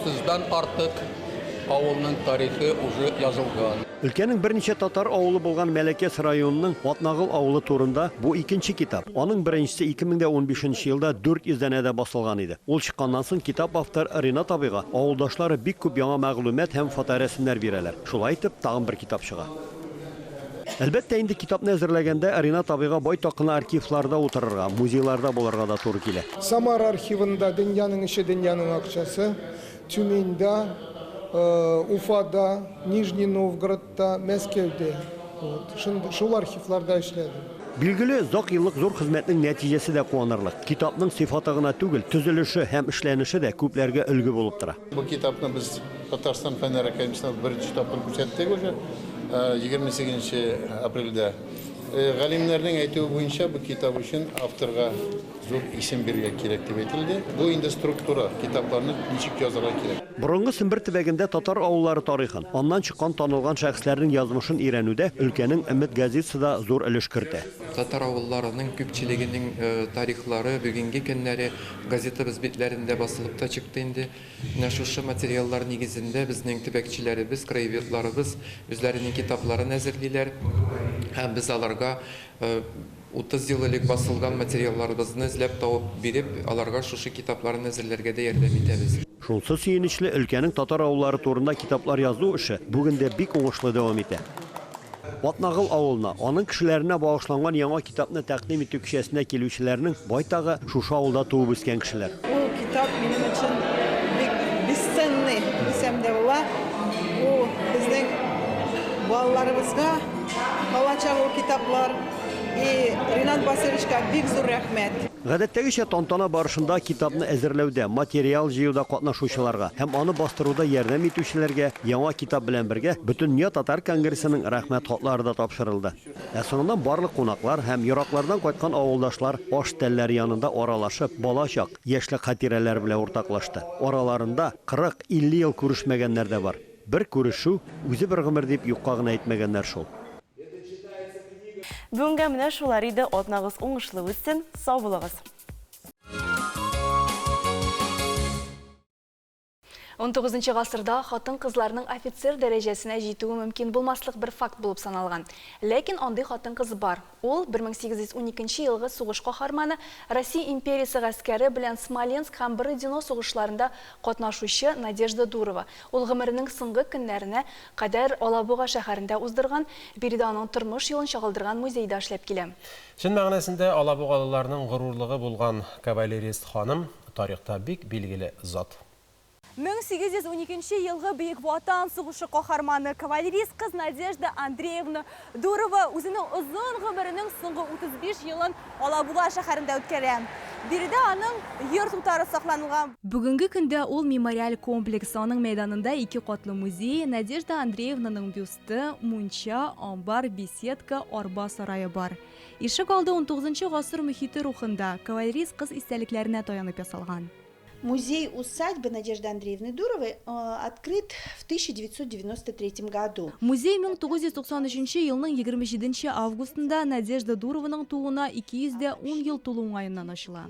Speaker 22: 30дан артык авылның тарихы уже язылган.
Speaker 21: Өлкәнең берничә татар авылы булган Мәләкәс районының Атнагыл авылы турында бу икенче китап. Аның беренчесе 2015 елда 400 данәдә басылган иде. Ул чыкканнан соң китап автор Ринат абыйга авылдашлары бик күп яңа мәгълүмат һәм фоторәсемнәр бирәләр. Шулай итеп, тагын бер китап чыга. Әлбәттә, инде китапны әзерләгәндә Ринат абыйга байтак кына архивларда утырырга, музейларда булырга да туры килә.
Speaker 23: Самар архивында дөньяның ише, дөньяның акчасы, Тюменьдә, Уфада, Нижний Новгородта, Мәскәүдә. Шул архивларда эшләдем.
Speaker 21: Билгеле, зак еллык зур хезмәтнең нәтиҗәсе дә куанырлык. Китапның сыйфаты гына түгел, төзелеше һәм эшләнеше дә күпләргә өлге булып тора.
Speaker 24: Бу китапны без Татарстан фәннәр академиясенә беренче тапкыр күрсәттек уже 28 апрельдә. Галимнәрнең әйтүе буенча бу китап өчен авторга зур исем бирергә кирәк дип әйтелде. Бу инде структура, китапларны ничек язарга кирәк.
Speaker 21: Борынгы Сембер төбәгендә татар авыллары тарихын, аннан чыккан танылган шәхесләрнең язмышын өйрәнүдә өлкәнең Өмет газетасы да зур өлеш кертә.
Speaker 6: Татар авылларының күпчелегенең тарихлары бүгенге көннәре газетабыз битләрендә басылып та чыкты инде. Менә шушы материаллар нигезендә безнең төбәкчеләребез, краеведларыбыз үзләренең китапларын әзерлиләр. Һәм без аларга 30 ел элек басылган материалларыбызны эзләп табып биреп, аларга шушы китапларын әзерләргә дә ярдәм итәбез.
Speaker 21: Шунсы сөенечле өлкәнең татар авыллары турында китаплар язу эше бүген дә бик уңышлы дәвам итә. Ватнагыл авылына, аның кешеләренә багышланган яңа китапны тәкъдим итү кичәсенә килүчеләрнең байтагы шушы авылда туып үскән кешеләр.
Speaker 17: Ул китап минем өчен бик бесценный дисәм дә була. Ул безнең балаларыбызга калачак ул китаплар. Ринат Васильевичка бик зур рәхмәт.
Speaker 21: Гадәттәгечә тантана барышында китапны әзерләүдә, материал җыюда катнашучыларга һәм аны бастыруда ярдәм итүчеләргә яңа китап белән бергә Бөтендөнья татар конгрессының рәхмәт хатлары да тапшырылды. Соңыннан барлык кунаклар һәм ераклардан кайткан авылдашлар аш тәлләре янында аралашып, балачак, яшьлек хатирәләр белән уртаклашты. Араларында 40-50 ел күрешмәгәннәр дә бар. Бер күрешү үзе бер гомер дип юкка гына әйтмәгәннәр шул.
Speaker 16: Бүгенге менә шулар иде, атнагыз уңышлы үтсен, сау булыгыз.
Speaker 2: 19 гасырда хатын-кызларның офицер дәрәҗәсенә җитүе мөмкин булмаслык бер факт булып саналган. Ләкин андый хатын-кыз бар. Ул 1812 елгы сугыш каһарманы, Россия империясе гаскәре белән Смоленск һәм Бородино сугышларында катнашучы Надежда Дурова. Ул гомеренең соңгы көннәренә кадәр Алабуга шәһәрендә уздырган, биредә аның тормыш юлын чагылдырган музейда эшләп килә.
Speaker 1: Чын мәгънәсендә Алабугалыларның горурлыгы булган кавалерист ханым тарихта бик билгеле зат.
Speaker 2: 1812 елгы Бөек Ватан сугышы каһарманы кавалерист кыз Надежда Андреевна Дурова үзенең озын гомеренең соңгы 35 елын Алабуга шәһәрендә үткәргән. Биредә аның йорт утары сакланылган. Бүгенге көндә ул мемориаль комплекс аның мәйданында 2 катлы музей, Надежда Андреевнаның бюсты, мунча, амбар, беседка, арба сарае бар. Ишек алды 19 гасыр мөхите рухында кавалерист кыз истәлекләренә таянып ясалган.
Speaker 7: Музей усадьбы Надежды Андреевны Дуровой открыт в 1993 году.
Speaker 2: Музей 1993 елның 27 августында Надежда Дурованың тууына 210 ел тулу уңайыннан ачыла.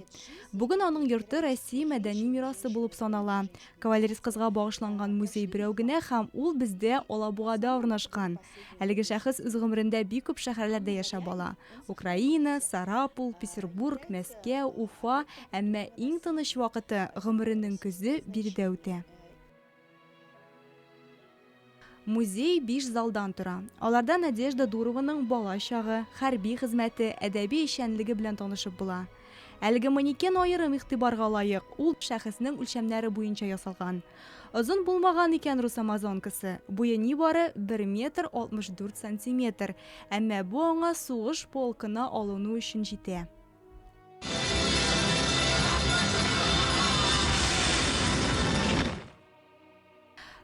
Speaker 2: Бүген аның йорты Россия мәдәни мирасы булып санала. Кавалерист кызга багышланган музей берәү генә һәм ул бездә Алабугада урнашкан. Әлеге шәхес үз гомерендә бик күп шәһәрләрдә яшәп ала. Украина, Сарапул, Петербург, Мәскәү, Уфа, әмма иң тыныч вакыты гомеренең көзе биредә үтә. Музей 5 залдан тора. Аларда Надежда Дурованың бала чагы, хәрби хезмәте, әдәби эшчәнлеге белән танышып була. Әлеге манекен аерым игътибарга лаек. Ул шәхеснең үлчәмнәре буенча ясалган. Озын булмаган икән рус амазонкасы. Буе нибары 1 метр 64 сантиметр. Әмма бу аңа сугыш полкына алыну өчен җитә.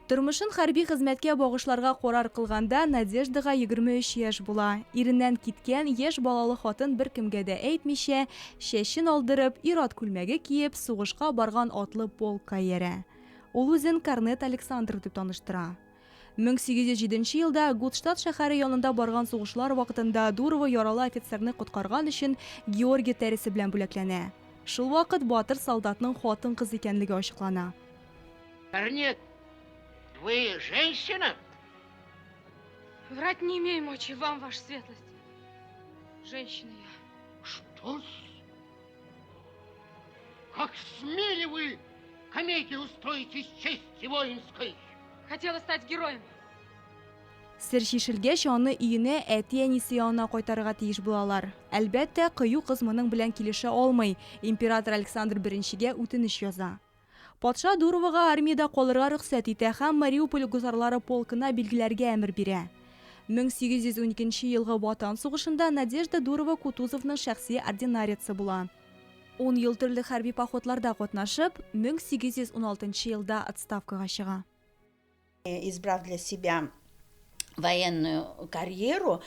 Speaker 2: Тормышын хәрби хезмәткә багышларга карар кылганда Надеждага 23 яшь була. Иреннән киткән яшь балалы хатын бер кемгә дә әйтмичә, чәчен алдырып, ир-ат күлмәге киеп, сугышка барган атлы полкка йөрә. Ул үзен Корнет Александр дип таныштыра. 1807 елда Гудштадт шәһәре янында барган сугышлар вакытында Дурова яралы офицерны коткарган өчен Георгий тәресе белән бүләкләнә. Шул вакыт батыр солдатның хатын-кыз икәнлеге ачыклана.
Speaker 9: Корнет, вы женщина?
Speaker 10: Врать не имею мочи, вам, ваша светлость. Женщина я.
Speaker 9: Что? Как смели вы комедию устроить из чести воинской?
Speaker 10: Хотела стать героем.
Speaker 2: Сер шишелгәч, аны өенә әти-әнисе янына кайтарырга тиеш булалар. Әлбәттә, кыю кыз моның белән килешә алмый. Император Александр I-гә үтенеч яза. Патша Дуровага армияда калырга рөхсәт итә һәм Мариуполь гусарлары полкына билгеләргә әмер бирә. 1812 елгы Ватан сугышында Надежда Дурова Кутузовның шәхси ординарицы була. 10 ел төрле хәрби походларда катнашып, 1816 елда отставкага чыга.
Speaker 7: Избрав для себя военную карьеру,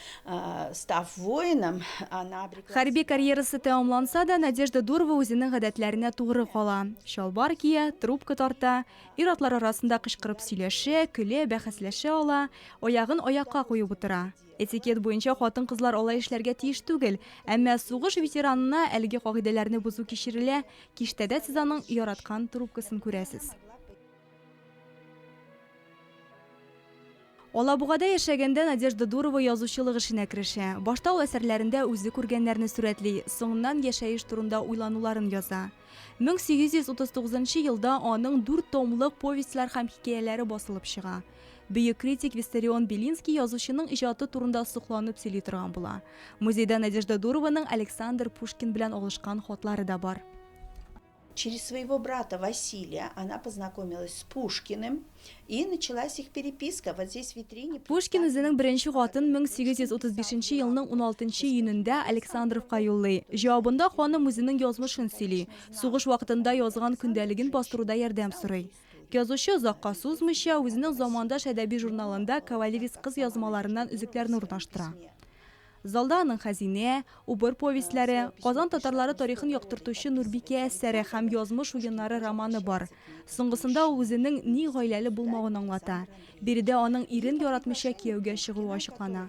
Speaker 7: став воином, она обрекла...
Speaker 2: Хәрби карьерасы тәмамланса да, Надежда Дурова үзенең гадәтләренә тугры кала. Шалбар кия, трубка тарта, ир-атлар арасында кычкырып сөйләшә, көлә, бәхәсләшә ала, аягын аякка куеп утыра. Этикет буенча хатын-кызлар алай эшләргә тиеш түгел, әмма сугыш ветеранына әлеге кагыйдәләрне бозу кичерелә, киштәдә сез аның яраткан трубкасын күрәсез. Алабугада яшәгәндә Надежда Дурова язучылык эшенә керешә. Башта ул әсәрләрендә үзе күргәннәрне сурәтли, соңыннан яшәеш турында уйлануларын яза. 1839 елда аның 4 томлык повестьлар һәм хикәяләре басылып чыга. Бөек критик Виссарион Белинский язучының иҗаты турында сокланып сөйли торган була. Музейда Надежда Дурованың Александр Пушкин белән алышкан хатлары да бар.
Speaker 7: Через своего брата Василия она познакомилась с Пушкиным, и началась их переписка. Вот здесь в витрине...
Speaker 2: Пушкин үзенең беренче хатын 1835 елның 16 июнендә Александровка юллый. Җавабында ханым үзенең язмышын сөйли. Сугыш вакытында язган көндәлеген бастыруда ярдәм сорый. Язучы озакка сузмыйча үзенең замандаш әдәби журналында кавалерист кыз язмаларыннан үзекләрне урнаштыра. Залда аның хәзинә, убыр повестләре, Казан татарлары тарихын яктыртучы Нурбикә әсәре һәм язмыш уеннары романы бар. Соңгысында ул үзенең ни гаиләле булмавын аңлата. Биредә аның ирен яратмыйча кияүгә чыгуы ачыклана.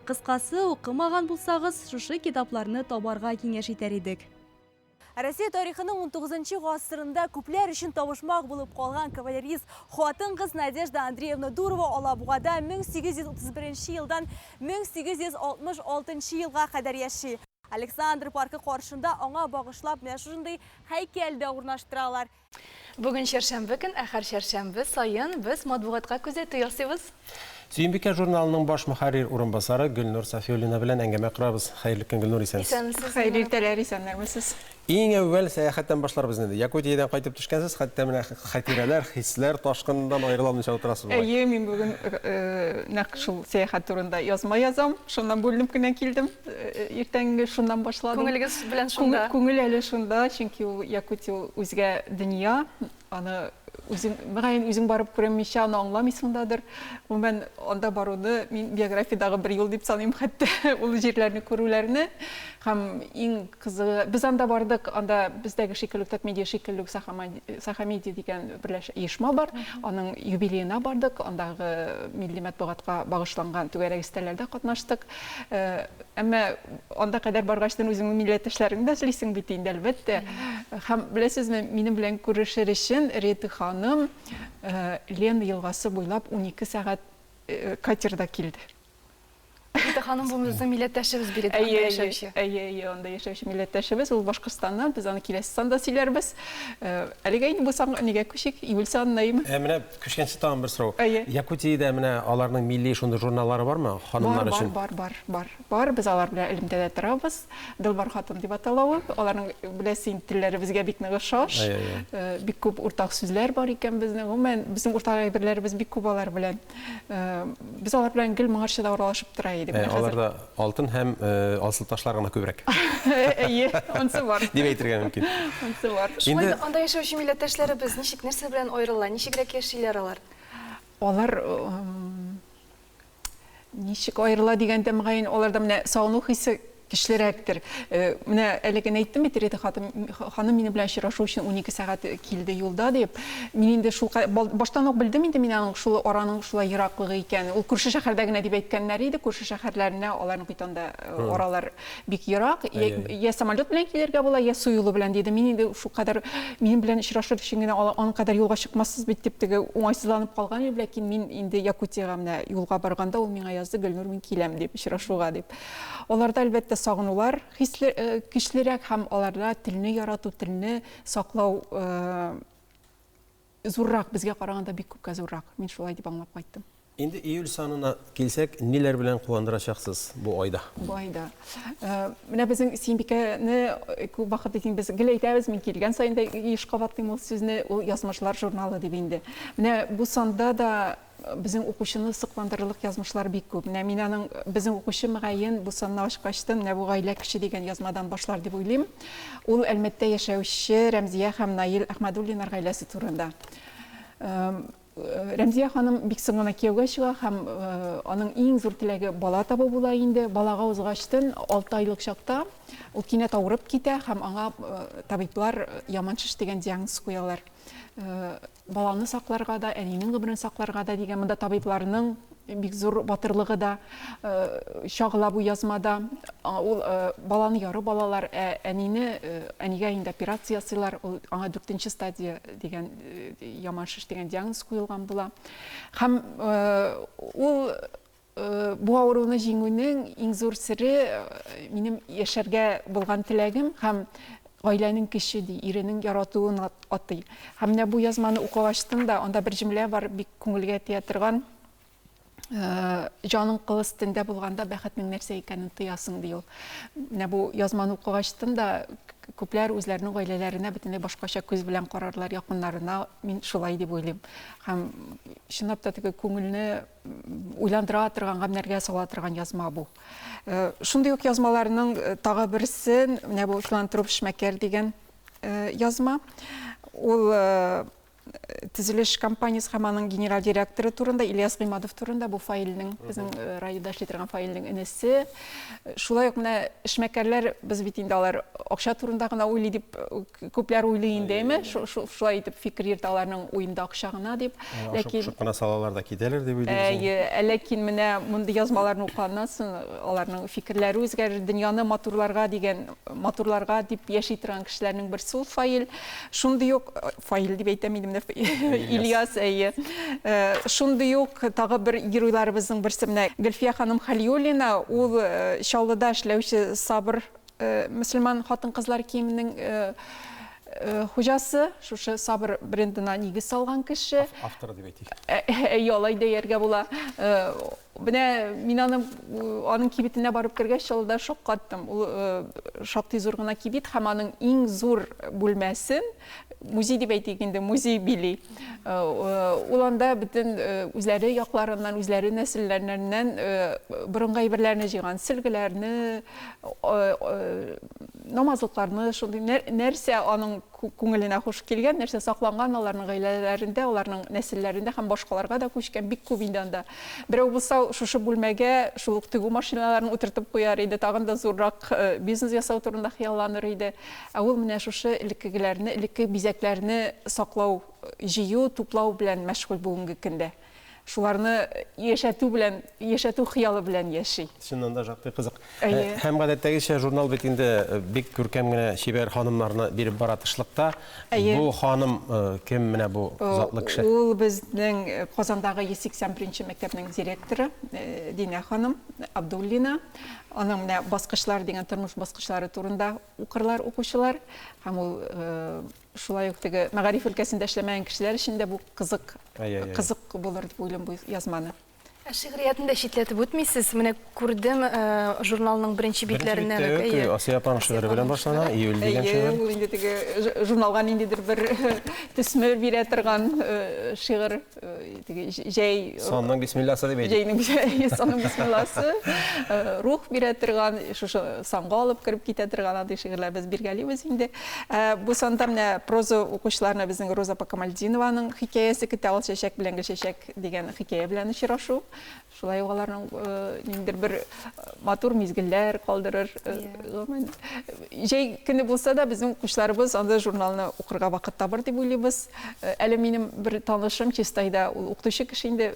Speaker 2: Кыскасы, укымаган булсагыз, шушы китапларны табарга киңәш итәр идек. Россия тарихының 19 гасырында күпләр өчен табышмак булып калган кавалерист хатын-кыз Надежда Андреевна Дурова Алабугада 1831 елдан 1866 елга кадәр яши. Александр паркы каршында аңа багышлап менә шундый һәйкәл дә урнаштыралар. Бүген чәршәмбе көн, һәр чәршәмбе сайын без матбугатка күзәтү ясыйбыз.
Speaker 1: Сөйінбеке журналының баш мөхәррир урынбасары Гөлнур Сафиуллина белән әңгәмә кырабыз. Хәерле көн, Гөлнур, исәнсез.
Speaker 8: Хәерле иртәләр, исәнләрмесез.
Speaker 1: Иң әүвәл сәяхәттән башларбыз инде. Якутиядән кайтып төшкәнсез, хәтта менә хатирәләр, хисләр ташкындан айрыламыйча утырасыз.
Speaker 8: Әйе, мин бүген нәкъ шул сәяхәт турында язма язам. Шуннан бүленеп кенә килдем. Иртәнге шуннан башладым.
Speaker 2: Күңелегез белән шунда.
Speaker 8: Күңел әле шунда, чөнки Якутия үзгә дөнья. Аны үзең барып күрмичә, аны аңламыйсыңдадыр. Мен анда баруны мин биографиядагы бер юл дип саныйм, хәтта ул җирләрне күрүләрне. Һәм иң кызыгы, без анда бардык, анда бездәге шикелле медиа шикелле Сахамедиа дигән берләшмә оешма бар. Аның юбилеена бардык, андагы милли матбугатка багышланган түгәрәк истәләрдә катнаштык. Әмма анда кадәр баргачтан үзеңнең милләттәшләреңне дә эзлисең бит инде, әлбәттә. Һәм беләсезме, минем белән күрешер өчен Рита ханым Лена елгасы буйлап 12 сәгать катерда килде.
Speaker 2: Рита ханым бу безнең милләттәшебез биредә яшәүче.
Speaker 8: Әйе, анда яшәүче милләттәшебез, ул Башкортстаннан, без аны киләсе санда сөйләрбез. Әлегә инде булсаң, нигә күчик, июль санындаймы?
Speaker 1: Менә күчкәнче тагын бер сорау. Якутиядә менә аларның милли шундый журналлары бармы ханымнар өчен?
Speaker 8: Бар, без алар белән элемтәдә торабыз. Дилбар хатын дип аталавы. Аларның беләсең телләре безгә бик нык охшаш. Бик күп уртак сүзләр бар икән безнең. Гомумән безнең уртак әйберләребез бик күп алар белән. Без алар белән гел моңарчыда уралашып тора.
Speaker 1: Аларда алтын һәм асыл ташлар гына күбрәк.
Speaker 8: Әйе, онсы бар.
Speaker 1: Дип әйтергә мөмкин.
Speaker 8: Онсы бар.
Speaker 2: Анда яшәүче милләттәшләребез ничек нәрсә белән аерыла? Ничегрәк яшиләр алар?
Speaker 8: Алар ничек аерыла дигәндә мөгаен аларда менә сагыну хисе кишлерәктер. Менә әлегә әйттем бит, Рита ханым минем белән очрашу өчен 12 сәгать килде юлда дип. Мин инде шул баштан ук белдем инде мин аның шул араның шулай ераклыгы икән. Ул күрше шәһәрдә генә дип әйткәннәр иде. Күрше шәһәрләренә аларның бит анда аралар бик ерак. Я самолет белән килергә була, я су юлы белән диде. Мин инде шул кадәр минем белән очрашыр өчен генә аның кадәр юлга чыкмассыз бит дип теге уңайсызланып калган иде, ләкин мин инде Якутиягә менә юлга барганда ул миңа язды, Гөлнур, мин киләм дип очрашуга дип. Аларда әлбәттә сагынулар көчлерәк һәм аларда телне ярату, телне саклау зуррак, безгә караганда бик күпкә зуррак. Мин шулай дип аңлап кайттым.
Speaker 1: Инде июль санына килсәк, ниләр белән куандырачаксыз бу айда?
Speaker 8: Бу айда. Менә безнең Сөймбикәне күп вакыт итеп без гел әйтәбез, мин килгән саен да еш кабатлыйм ул сүзне, ул язмышлар журналы дип инде. Менә бу санда да безнең укучыны сыкландырырлык язмышлар бик күп. Менә мин аның безнең укучы мөгаен бу санны ачкачтым, менә бу гаилә кеше дигән язмадан башлар дип уйлыйм. Ул Әлмәттә яшәүче Рәмзия һәм Наил Әхмәдуллиннар гаиләсе турында. Рәмзия ханым бик соңына кияүгә чыга һәм аның иң зур теләге бала табу була инде. Балага узгаштан 6 айлык чакта ул кинәт авырып китә һәм аңа табиблар яман шеш дигән диагноз куялар. Баланы сакларга да, әнинең гомерен сакларга да дигән монда табибларның бик зур батырлыгы да чагыла бу язмада. Ул баланы ярып алалар, әнигә инде операция ясыйлар, аңа 4нче стадия дигән яман шеш дигән диагноз куелган була. Һәм ул бу авыруны җиңүнең иң зур сире минем яшәргә булган теләгем һәм гаиләнең кеше ди, иренең яратуын атый. Һәм менә бу язманы укыгачтын да, анда бер җөмлә бар, бик күңелгә тия торган. Жаның кылыс тендә булганда бәхетнең нәрсә икәнен тоясың ди ул. Менә бу язманы укыгачтын да күпләр үзләренең гаиләләренә бөтенләй башкача күз белән карарлар, якыннарына. Мин шулай дип уйлыйм. Һәм чынлап та теге күңелне уйландыра торган, гамнәргә сала торган язма бу. Шундый ук язмаларның тагы берсен, менә бу филантроп Шмәкәр дигән язма. Ул төзелеш компаниясы һәм аның генераль директоры турында, Ильяс Гыймадов турында, бу файлның, безнең районда эшли торган файлның энесе. Шулай ук менә эшмәкәрләр, без бит инде алар акча турында гына уйлый дип күпләр уйлый индеме? Шулай итеп фикер йөртә аларның уенда акча гына дип.
Speaker 1: Ләкин кына салалар да китәләр дип уйлыйм.
Speaker 8: Ләкин менә мондый язмаларны укыганнан соң аларның фикерләре үзгәрер, дөньяны матурларга дигән, матурларга дип яши торган кешеләрнең берсе ул файл. Шундый ук файл дип әйтәм инде. Ильяс әйе. Шундый ук тагы бер геройларыбызның берсе менә Гөлфия ханым Халиуллина, ул Чаллыда эшләүче сабыр мөселман хатын-кызлар киеменең хуҗасы, шушы сабыр брендына нигез салган кеше.
Speaker 1: Автор дип әйтик.
Speaker 8: Ялай дәяргә була. Менә мин аның кибетенә барып кергәч, Чаллыда шок каттым. Ул шактый зур гына кибет һәм аның иң зур бүлмәсен музей дип әйтик инде, музей били. Ул анда бөтен үзләре якларыннан, үзләре нәселләреннән борынгы әйберләрне җыйган, сөлгеләрне, намазлыкларны, шундый нәрсә аның күңеленә хуш килгән, нәрсә сакланган аларның гаиләләрендә, аларның нәселләрендә һәм башкаларга да күчкән бик күп инде анда. Берәү булса шушы бүлмәгә шул ук тегү машиналарын утыртып куяр иде, тагын да зуррак бизнес ясау турында хыялланыр иде. Ә ул менә шушы элеккеләрне, элекке бизәкләрне саклау, җыю, туплау белән мәшгуль бүгенге көндә. Шуларны яшәтү белән, яшәтү хыялы белән яши.
Speaker 1: Чыннан да шактый кызык. Һәм гадәттәгечә журнал бит инде бик күркәм генә шибәр ханымнарны биреп бара тышлыкта. Бу ханым кем менә бу затлы кеше?
Speaker 8: Ул безнең Казандагы 181нче мәктәпнең директоры Динә ханым Абдуллина. Аның менә баскычлар дигән тормыш баскычлары турында укырлар, укучылар. Һәм ул шулай ук теге мәгариф өлкәсендә эшләмәгән кешеләр өчен дә бу кызык булыр дип уйлыйм бу язманы.
Speaker 2: Шигъриятны да читләтеп үтмисез. Менә күрдем журналның беренче битләреннән.
Speaker 1: Асия апаның шигыре белән башлана, июль дигән шигырь.
Speaker 8: Ул инде теге журналга ниндидер бер төсмер бирә торган шигырь, теге җәй.
Speaker 1: Санның бисмилласы дип әйтик.
Speaker 8: Җәйнең санның бисмилласы, рух бирә торган, шушы санга алып кирип китә торган андый шигырьләр без биргәлибез инде. Бу санда менә проза укучыларына безнең Роза Камалдинованың хикәясе көтә, ул чәчәк белән чәчәк дигән хикәя белән очрашу. Шулай аларның ниндидер бер матур мизгелләр калдырыр. Җәй көне булса да безнең укучыларыбыз анда журналны укырга вакыт табыр дип уйлыйбыз. Әле минем бер танышым Чистайда ул укытучы кеше инде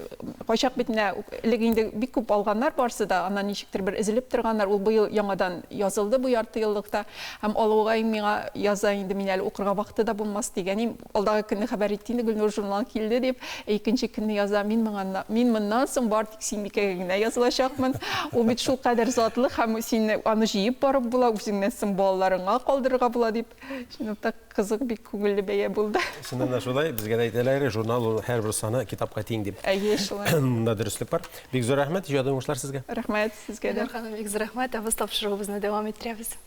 Speaker 8: кайчак битенә элек инде бик күп алганнар барсы да, аннан ничектер бер изелеп торганнар. Ул быел яңадан язылды бу ярты еллыкта. Һәм алуга миңа яза инде мин әле укырга вакыты да булмас дигәнем. Алдагы көнне хәбәр итте инде Гөлнур журнал килде дип. Икенче көнне яза мин моннан соң бар тик Синбикәгә генә язылачакмын. Ул бит шул кадәр затлы һәм син аны җыеп барып була, үзеңнән соң балаларыңа калдырырга була дип. Шундый кызык бик күңелле бәя булды.
Speaker 1: Шуннан да шулай безгә дә әйтәләр, журнал һәрбер саны китапка тиң дип.
Speaker 8: Әйе, шулай.
Speaker 1: Монда дөрестлек бар. Бик зур рәхмәт, иҗади уңышлар сезгә.
Speaker 8: Рәхмәт сезгә дә.
Speaker 2: Бик зур рәхмәт, без тапшыруыбызны дәвам иттерәбез.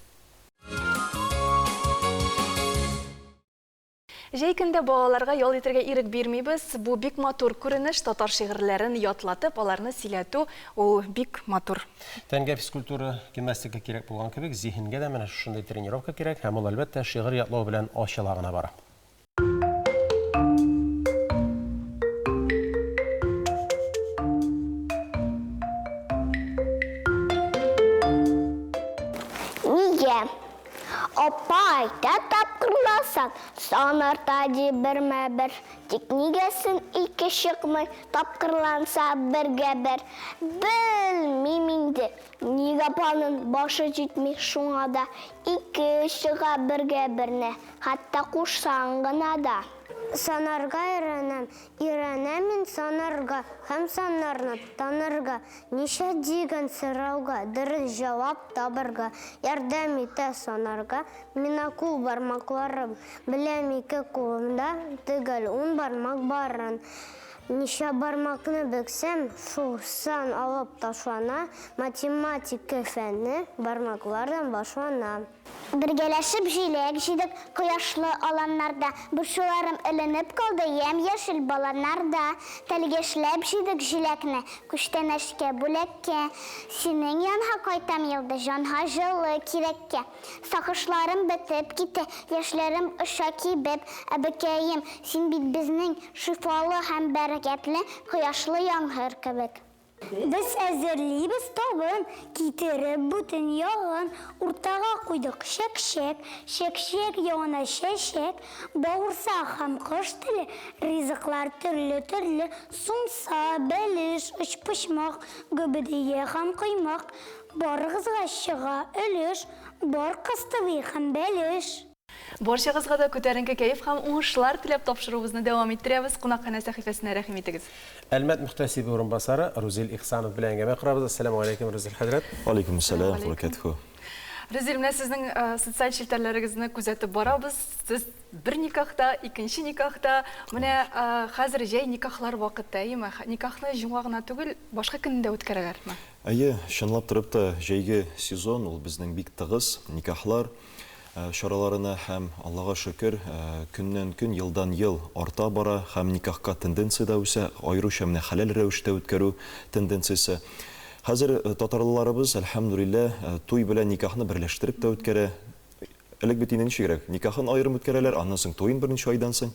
Speaker 2: Җәй көндә балаларга ял итәргә ирек бирмибез. Бу бик матур күренеш, татар шигырьләрен ятлатып, аларны сөйләтү, ул бик матур.
Speaker 1: Тәнгә физкультура, гимнастика кирәк булган кебек, зиһенгә дә менә шундый тренировка кирәк, һәм ул әлбәттә шигырь ятлау белән ачыла гына бара.
Speaker 19: Апай, да тапқырласан, санарта де бірме-бір. Тек негесін икі шықмай, тапқырланса бірге-бір. Білмеймінде, негапаның башы жетмей шуңада, икі шыға бірге-бірне, қатта құшсан ғына да. Санарға үйренемін санарға, һәм санарны танырға, неше деген сұрауға, дұрыс жауап табырға, ярдәм ете санарға, мен ақыл бармақларым, білем екі қолымда, түгіл 10 бармақ барын. Неше бармақны білсем, шусан алып ташлана, математика фәні бармақлардан башлана. Біргелешіп жилек жидік құяшлы аланнарда, бұршыларым ілініп қалды ем-ешіл баланарда. Тәлгешлеп жидік жилекні, күштен әшке бүлекке. Сенің янға қайтам елді жанға жылы керекке. Сақышларым бітіп кетті, ешлерім ұша кебіп, әбікейім. Сен бит бізнің шифалы һәм бәрекетлі құяшлы яңғыр кебек. Біз әзірлейбіз табын, кетіріп бүтін яғын, ұртаға қойдық шек-шек, шек-шек яғына шешек, бауырса хам қыш тілі, ризықлар түрлі-түрлі, сумса, бәліш, ұшпышмақ, гөбідейе хам қоймақ, бар қызға шыға үліш, бар қыстывы хам бәліш.
Speaker 2: Боршығызға да көтәрінкі кәйіп қам оңышылар тілеп тапшыруызны дәуам еттіребіз. Қонаққана сәхифесіне рәхім етігіз.
Speaker 1: Әлмәт мұқтасибі орынбасары Рузил Ихсанов білән әңгәмә құрабыз. Ассаламу алейкум, Рузил хәзрәт.
Speaker 5: Алейкум ассалам, баракатуху.
Speaker 2: Рузил, менә сезнең социаль шелтәрләрегезне күзәтеп барабыз. Сез бер никахта, икенче никахта, менә хәзер җәй никахлар вакыты, никахны җуңа гына түгел, башка көндә үткәрәләрме?
Speaker 5: Әйе, чынлап торып та җәйге сезон ул безнең бик тыгыз никахлар шараларына һәм Аллаһка шөкер көннән-көн, елдан-ел арта бара һәм никахка тенденция да үсә, аеруча менә хәләл рәвештә үткәрү тенденциясе. Хәзер татарларыбыз, әлхәмдүлилләһ, туй белән никахны берләштереп тә үткәрә. Элек бит инде ничегрәк, никахын аерым үткәрәләр, аннан соң туйын берничә айдан соң.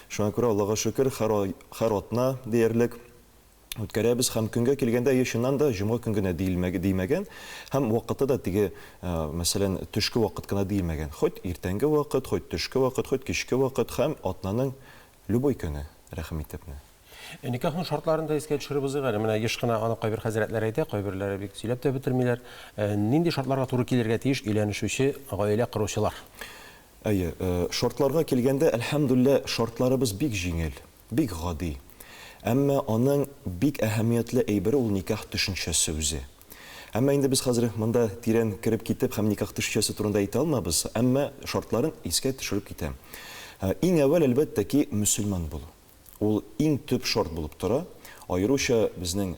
Speaker 5: Шуңа күрә Аллаһка шөкер, һәр атна диярлек үткәрәбез һәм көнгә килгәндә ешеннан да җомга көн генә диелмәгән һәм вакыты да теге мәсәлән төшке вакыт кына диелмәгән. Хоть иртәнге вакыт, хоть төшке вакыт, хоть кичке вакыт һәм атнаның любой көне. Рәхим итепне.
Speaker 1: Никахның шартларын да искә төшереп узыйк. Менә еш кына аны кайбер хәзрәтләр әйтә, кайберләре бик сөйләп тә бетермиләр. Нинди шартларга туры килергә тиеш өйләнешүче, гаилә коручылар?
Speaker 5: Әйе, шартларга килгәндә, әлхәмдүлилләһ, шартларыбыз бик җиңел, бик гади. Әмма аның бик әһәмиятле әйбере ул никах төшенчәсе үзе. Әмма инде без хәзер монда тирән киреп китеп һәм никах төшенчәсе турында әйтә алмабыз, әмма шартларын искә төшереп китәм. Иң әввәл әлбәттә ки мөселман булу. Ул иң төп шарт булып тора. Аеруча безнең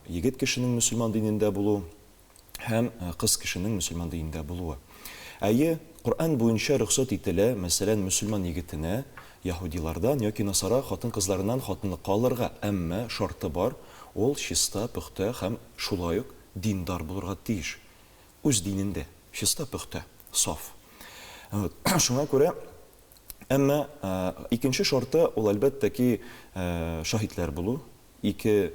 Speaker 5: егет кешенең мөселман динендә булу һәм кыз кешенең мөселман динендә булуы. Әйе, Коръән буенча рөхсәт ителә, мәсәлән, мөселман егетенә яһудилардан яки насара хатын-кызларынан хатынлыкка алырга, әмма шарты бар, ул чиста, пөхтә һәм шулай ук диндар булырга тиеш. Үз динендә, чиста, пөхтә, саф. Шуңа күрә, әмма икенче шарты ул әлбәттә ки шаһидләр булу. Ике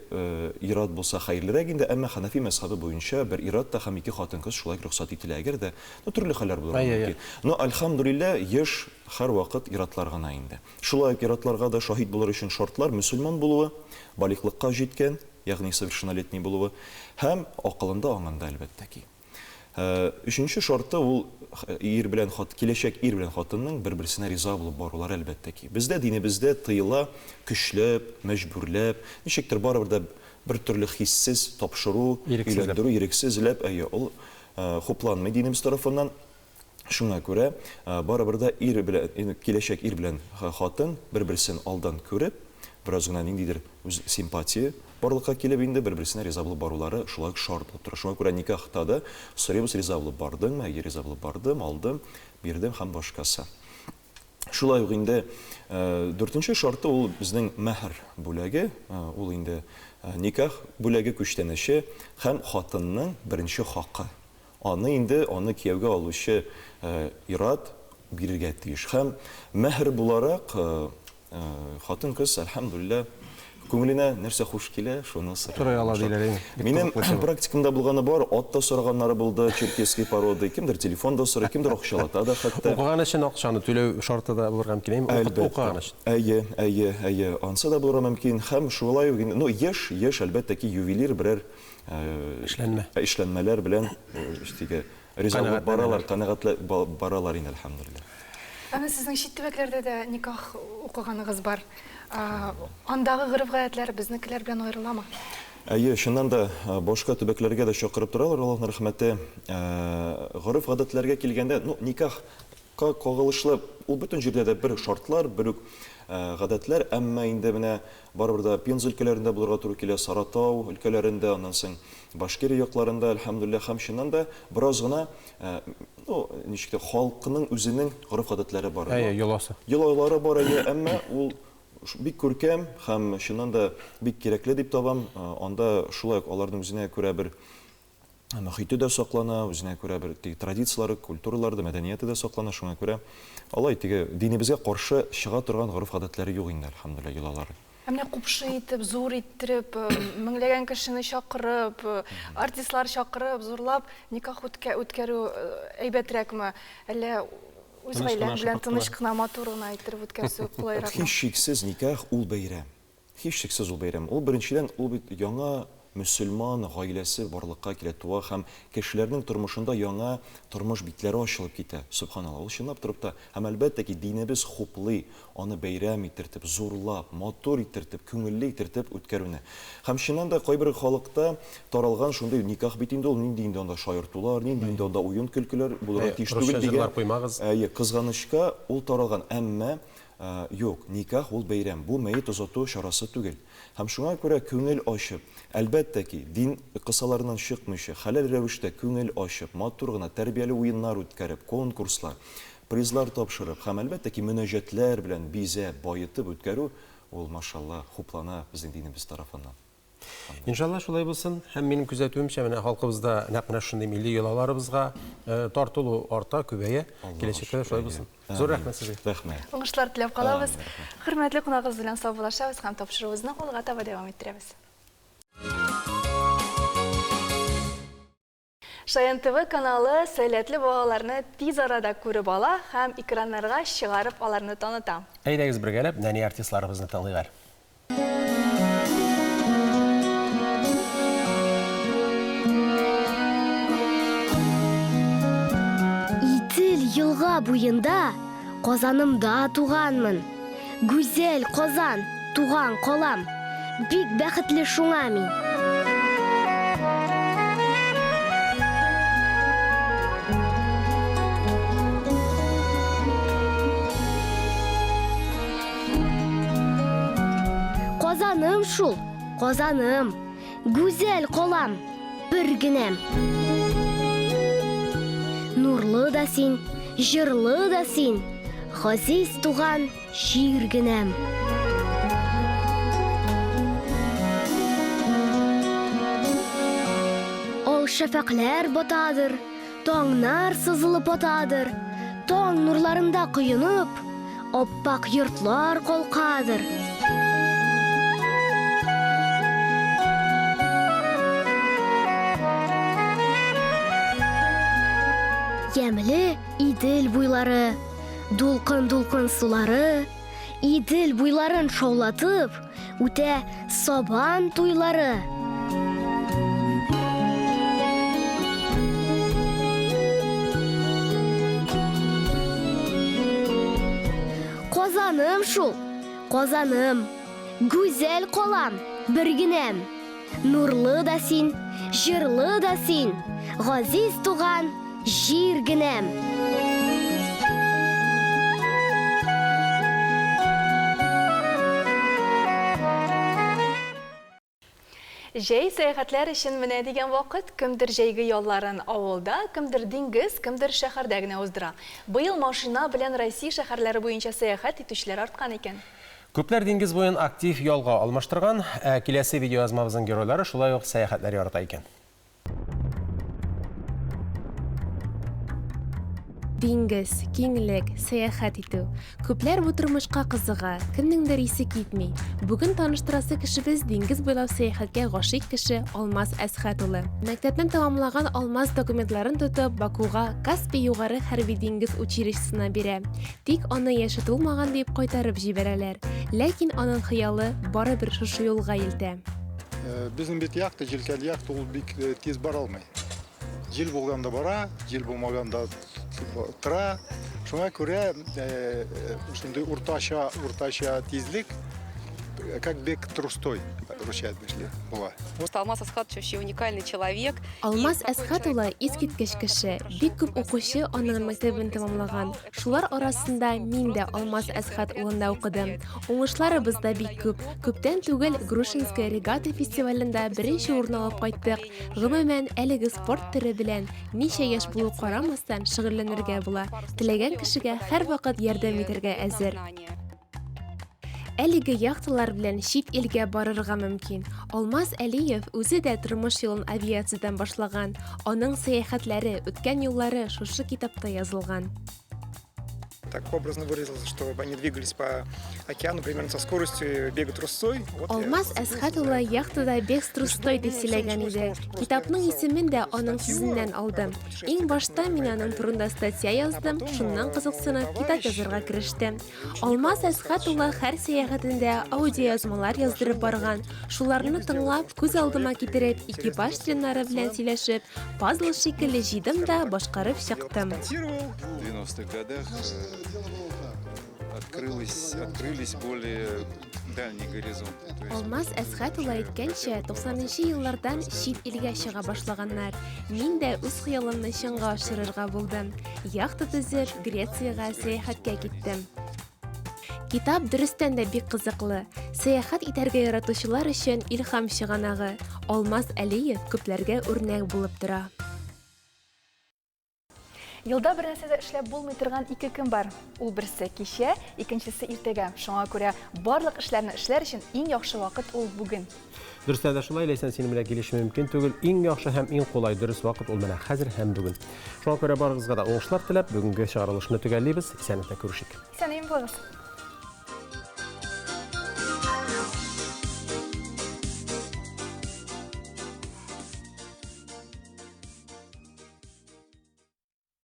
Speaker 5: ират булса хәерлерәк инде, әмма Ханафи мәзһәбе буенча бер ират та һәм ике хатын-кыз шулай рөхсәт ителә, әгәр дә төрле хәлләр булыр мөмкин. Но әлхәмдүлилләһ, еш һәр вакыт иратлар гына инде. Шулай ук иратларга да шаһид булыр өчен шартлар мөселман булуы, балиглыкка җиткән, ягъни совершеннолетний булуы һәм акылында аңында әлбәттә ки. Өченче шарты ул ир белән киләчәк ир белән хатынның бер-берсенә риза булып барулар әлбәттә ки. Бездә динебездә тыела көчләп, мәҗбүрләп, ничектер барыбыр да бер төрле хиссез тапшыру, өйләндерү, ирексезләп, ул хупланмый динебез тарафыннан. Шуңа күрә барыбыр да ир белән киләчәк ир белән хатын бер-берсен алдан күреп, бераз гына ниндидер үз симпатия барлыкка килеп инде бер-берсенә риза булып барулары шулай шарт булып тора. Шуңа күрә никахта да сорыйбыз, риза булып бардыңмы, әгәр риза булып бардым, алдым, бирдем һәм башкасы. Шулай ук инде 4нче шарты ул безнең мәһр бүләге, ул инде никах бүләге күчтәнеше һәм хатынның беренче хакы. Аны инде аны кияүгә алучы ират бирергә тиеш. Һәм мәһр буларак хатын-кыз әлхәмдүлилләһ Күңеленә нәрсә хуш килә, шуны сорый.
Speaker 1: Турай ала диләр.
Speaker 5: Минем практикамда булганы бар, ат та сораганнары булды, черкесский порода, кимдер телефон да сорый, кимдер акчалата да хәтта.
Speaker 1: Укыган өчен акчаны түләү шарты да булырга мөмкин. Укыган өчен.
Speaker 5: Әйе, ансы да булырга мөмкин. Һәм шулай ук, ну, яшь әлбәттә ки ювелир берәр эшләнмәләр белән иштигә риза булып баралар, канәгатьле баралар инде, әлхәмдүлилләх.
Speaker 2: Әмма сезнең чит төбәкләрдә дә никах укыганыгыз бар. Андагы гырыф-гадәтләр безнекеләр белән аерыламы?
Speaker 5: Әйе, шуннан да башка төбәкләргә дә чакырып торалар, Аллаһның рәхмәте. Гырыф-гадәтләргә килгәндә, ну, никах кагылышлы, ул бөтен җирдә дә бер шартлар, бер үк гадәтләр, әмма инде менә барыбер да Пенза өлкәләрендә булырга туры килә, Саратау өлкәләрендә, аннан соң Башкирия якларында, әлхәмдүлилләх, һәм шуннан да бераз гына, ну, ничек тә халкының үзенең гырыф-гадәтләре бар.
Speaker 1: Әйе, йоласы.
Speaker 5: Йолалары бар, әмма ул бик күркәм һәм шуннан да бик кирәкле дип табам. Анда шулай аларның үзенә күрә бер мөхите дә саклана, үзенә күрә бер традициялары, культуралары, мәдәнияте дә саклана. Шуңа күрә алай теге динебезгә каршы чыга торган гырыф-гадәтләре юк инде, әлхәмдүлилләх, йолалары.
Speaker 2: Әмма купшы итеп, зур иттереп, меңләгән кешене чакырып, артистлар чакырып, зурлап никах үткәрү әйбәтрәкме? Әллә үз гаилә белән тыныч кына, матур гына иттереп үткәрсә кулайракмы?
Speaker 5: Һичшиксез никах ул бәйрәм. Һичшиксез ул бәйрәм. Ул беренчедән ул бит яңа мөселман гаиләсе барлыкка килә туа һәм кешеләрнең тормышында яңа тормыш битләре ачылып китә. Субханалла. Ул чынлап торып та, һәм әлбәттә ки динебез хуплый, аны бәйрәм итертеп, зурлап, матур итертеп, күңелле итертеп үткәрүне. Һәм шуннан да кайбер халыкта таралган шундый никах бит инде ул нинди инде анда шаяртулар, нинди инде анда уен көлкеләр булырга тиеш түгел дигән. Кызганычка ул таралган, әмма юк, никах ул бәйрәм, бу мәет озату чарасы түгел. Һәм шуңа күрә күңел ачып, әлбәттә ки, дин кысаларынан чыкмыйча, хәләл рәвештә күңел ачып, матур гына тәрбияле уеннар үткәреп, конкурслар, призлар тапшырып, һәм әлбәттә ки, мөнәҗәтләр белән бизәп, байытып үткәрү, ул машалла хуплана безнең динебез тарафыннан.
Speaker 1: Иншалла шулай булсын. Һәм минем күзәтүемчә, менә халкыбызда нәкъ шундый милли йолаларыбызга тартылу арта, күбәя. Киләчәктә шулай булсын. Зур рәхмәт сезгә.
Speaker 5: Рәхмәт.
Speaker 2: Уңышлар теләп калабыз. Хөрмәтле кунагыбыз белән саубуллашабыз һәм тапшыруыбызны алга таба дәвам иттерәбез. Шаян ТВ каналы сәләтле балаларны тиз арада күреп ала һәм экраннарга чыгарып аларны таныта.
Speaker 1: Әйдәгез бергәләп нәни артистларыбызны тыңлыйлар.
Speaker 3: Елга буенда Казанымда туганмын. Гүзәл Казан, туган калам. Бик бәхетле шуңа мин. Казаным шул, Казаным. Гүзәл калам, бер генәм. Нурлы да син, җырлы да син, газиз туган шир генәм. Ал шәфәкләр батадыр, таңнар сызылып атадыр, таң нурларында коенып, оппак йортлар калкадыр. Ямлы идел буйлары, дулкын-дулкын сулары, идел буйларын шаулатып, үтә сабан туйлары. Казаным шул, Казаным, гүзәл калам, бер генәм. Нурлы да син, җырлы да син, газиз туган җир генәм.
Speaker 2: Җәй сәяхәтләр өчен менә дигән вакыт, кемдер җәйге ялларын авылда, кемдер диңгез, кемдер шәһәрдә генә уздыра. Быел машина белән Россия шәһәрләре буенча сәяхәт итүчеләр арткан икән.
Speaker 1: Күпләр диңгез буен актив ялга алмаштырган, киләсе видеоязмабызның геройлары шулай ук сәяхәтләр ярата икән.
Speaker 4: Диңгез, киңлек, сәяхәт итү. Күпләр бу тормышка кызыга, кемнеңдер исе китми. Бүген таныштырасы кешебез диңгез буйлап сәяхәткә гашыйк кеше Алмаз Әсхәт улы. Мәктәпне тәмамлаган Алмаз документларын тотып Бакуга Каспий югары хәрби диңгез училищесына бирә. Тик аны яше тулмаган дип кайтарып җибәрәләр. Ләкин аның хыялы барыбер шушы юлга илтә.
Speaker 23: Безнең бит яхта, җилкәле яхта ул бик тиз бара алмый. Җил булганда бара, җил булмаганда тора. Шуңа күрә шундый уртача тизлек, как бег трустой, ручать бешле була.
Speaker 11: Алмаз Әсхәт вообще уникальный человек.
Speaker 4: Алмаз Әсхәт улы искиткеч кеше. Бик күп укучы аның мәктәбен тәмамлаган. Шулар арасында мин дә Алмаз Әсхәт улында укыдым. Уңышларыбыз да бик күп. Күптән түгел Грушинская регата фестивалендә беренче урын алып кайттык. Гомумән, әлеге спорт төре белән ничә яшь булу карамастан шөгыльләнергә була. Теләгән кешегә һәрвакыт ярдәм итәргә әзер. Әлеге яхталар белән чит илгә барырга мөмкин. Алмаз Әлиев үзе дә тормыш юлын авиациядән башлаган. Аның сәяхәтләре, үткән юллары шушы китапта язылган.
Speaker 12: Так образно выразился, что они двигались по океану примерно со скоростью бега трусцой.
Speaker 4: Алмаз Әсхәт улы яхтада бег трусцой дип сөйләгән иде. Китапның исемен дә аның сүзеннән алдым. Иң башта мин аның турында статья яздым, шуннан кызыксынып китап язарга керештем. Алмаз Әсхәт улы һәр сәяхәтендә аудиоязмалар яздырып барган. Шуларны тыңлап, күз алдыма китереп, экипаж членнары белән сөйләшеп, пазл шикелле җыйдым да башкарып чыктым.
Speaker 13: В 90-х годах открылись более дальний горизонт.
Speaker 4: Алмаз Әсхәт улы әйткәнчә, 90-нчы еллардан чит илгә чыга башлаганнар. Мин дә үз хыялымны чынга ашырырга булдым. Яхта төзеп, Грециягә сәяхәткә киттем. Китап дөрестән дә бик кызыклы. Сәяхәт итәргә яратучылар өчен илһам чыганагы. Алмаз Әлиев күпләргә үрнәк булып тора.
Speaker 2: Елда бер нәрсәдә эшләп булмый торган ике көн бар. Ул берсе кичә, икенчесе иртәгә. Шуңа күрә барлык эшләрне эшләр өчен иң яхшы вакыт ул бүген.
Speaker 1: Дөрестә дә шулай, Ләйсән, синең белән килешү мөмкин түгел. Иң яхшы һәм иң кулай дөрес вакыт ул менә хәзер һәм бүген. Шуңа күрә барыгызга да уңышлар теләп, бүгенге чыгарылышны төгәллибез. Исәнлектә күрешик.
Speaker 2: Исәнлек булыгыз.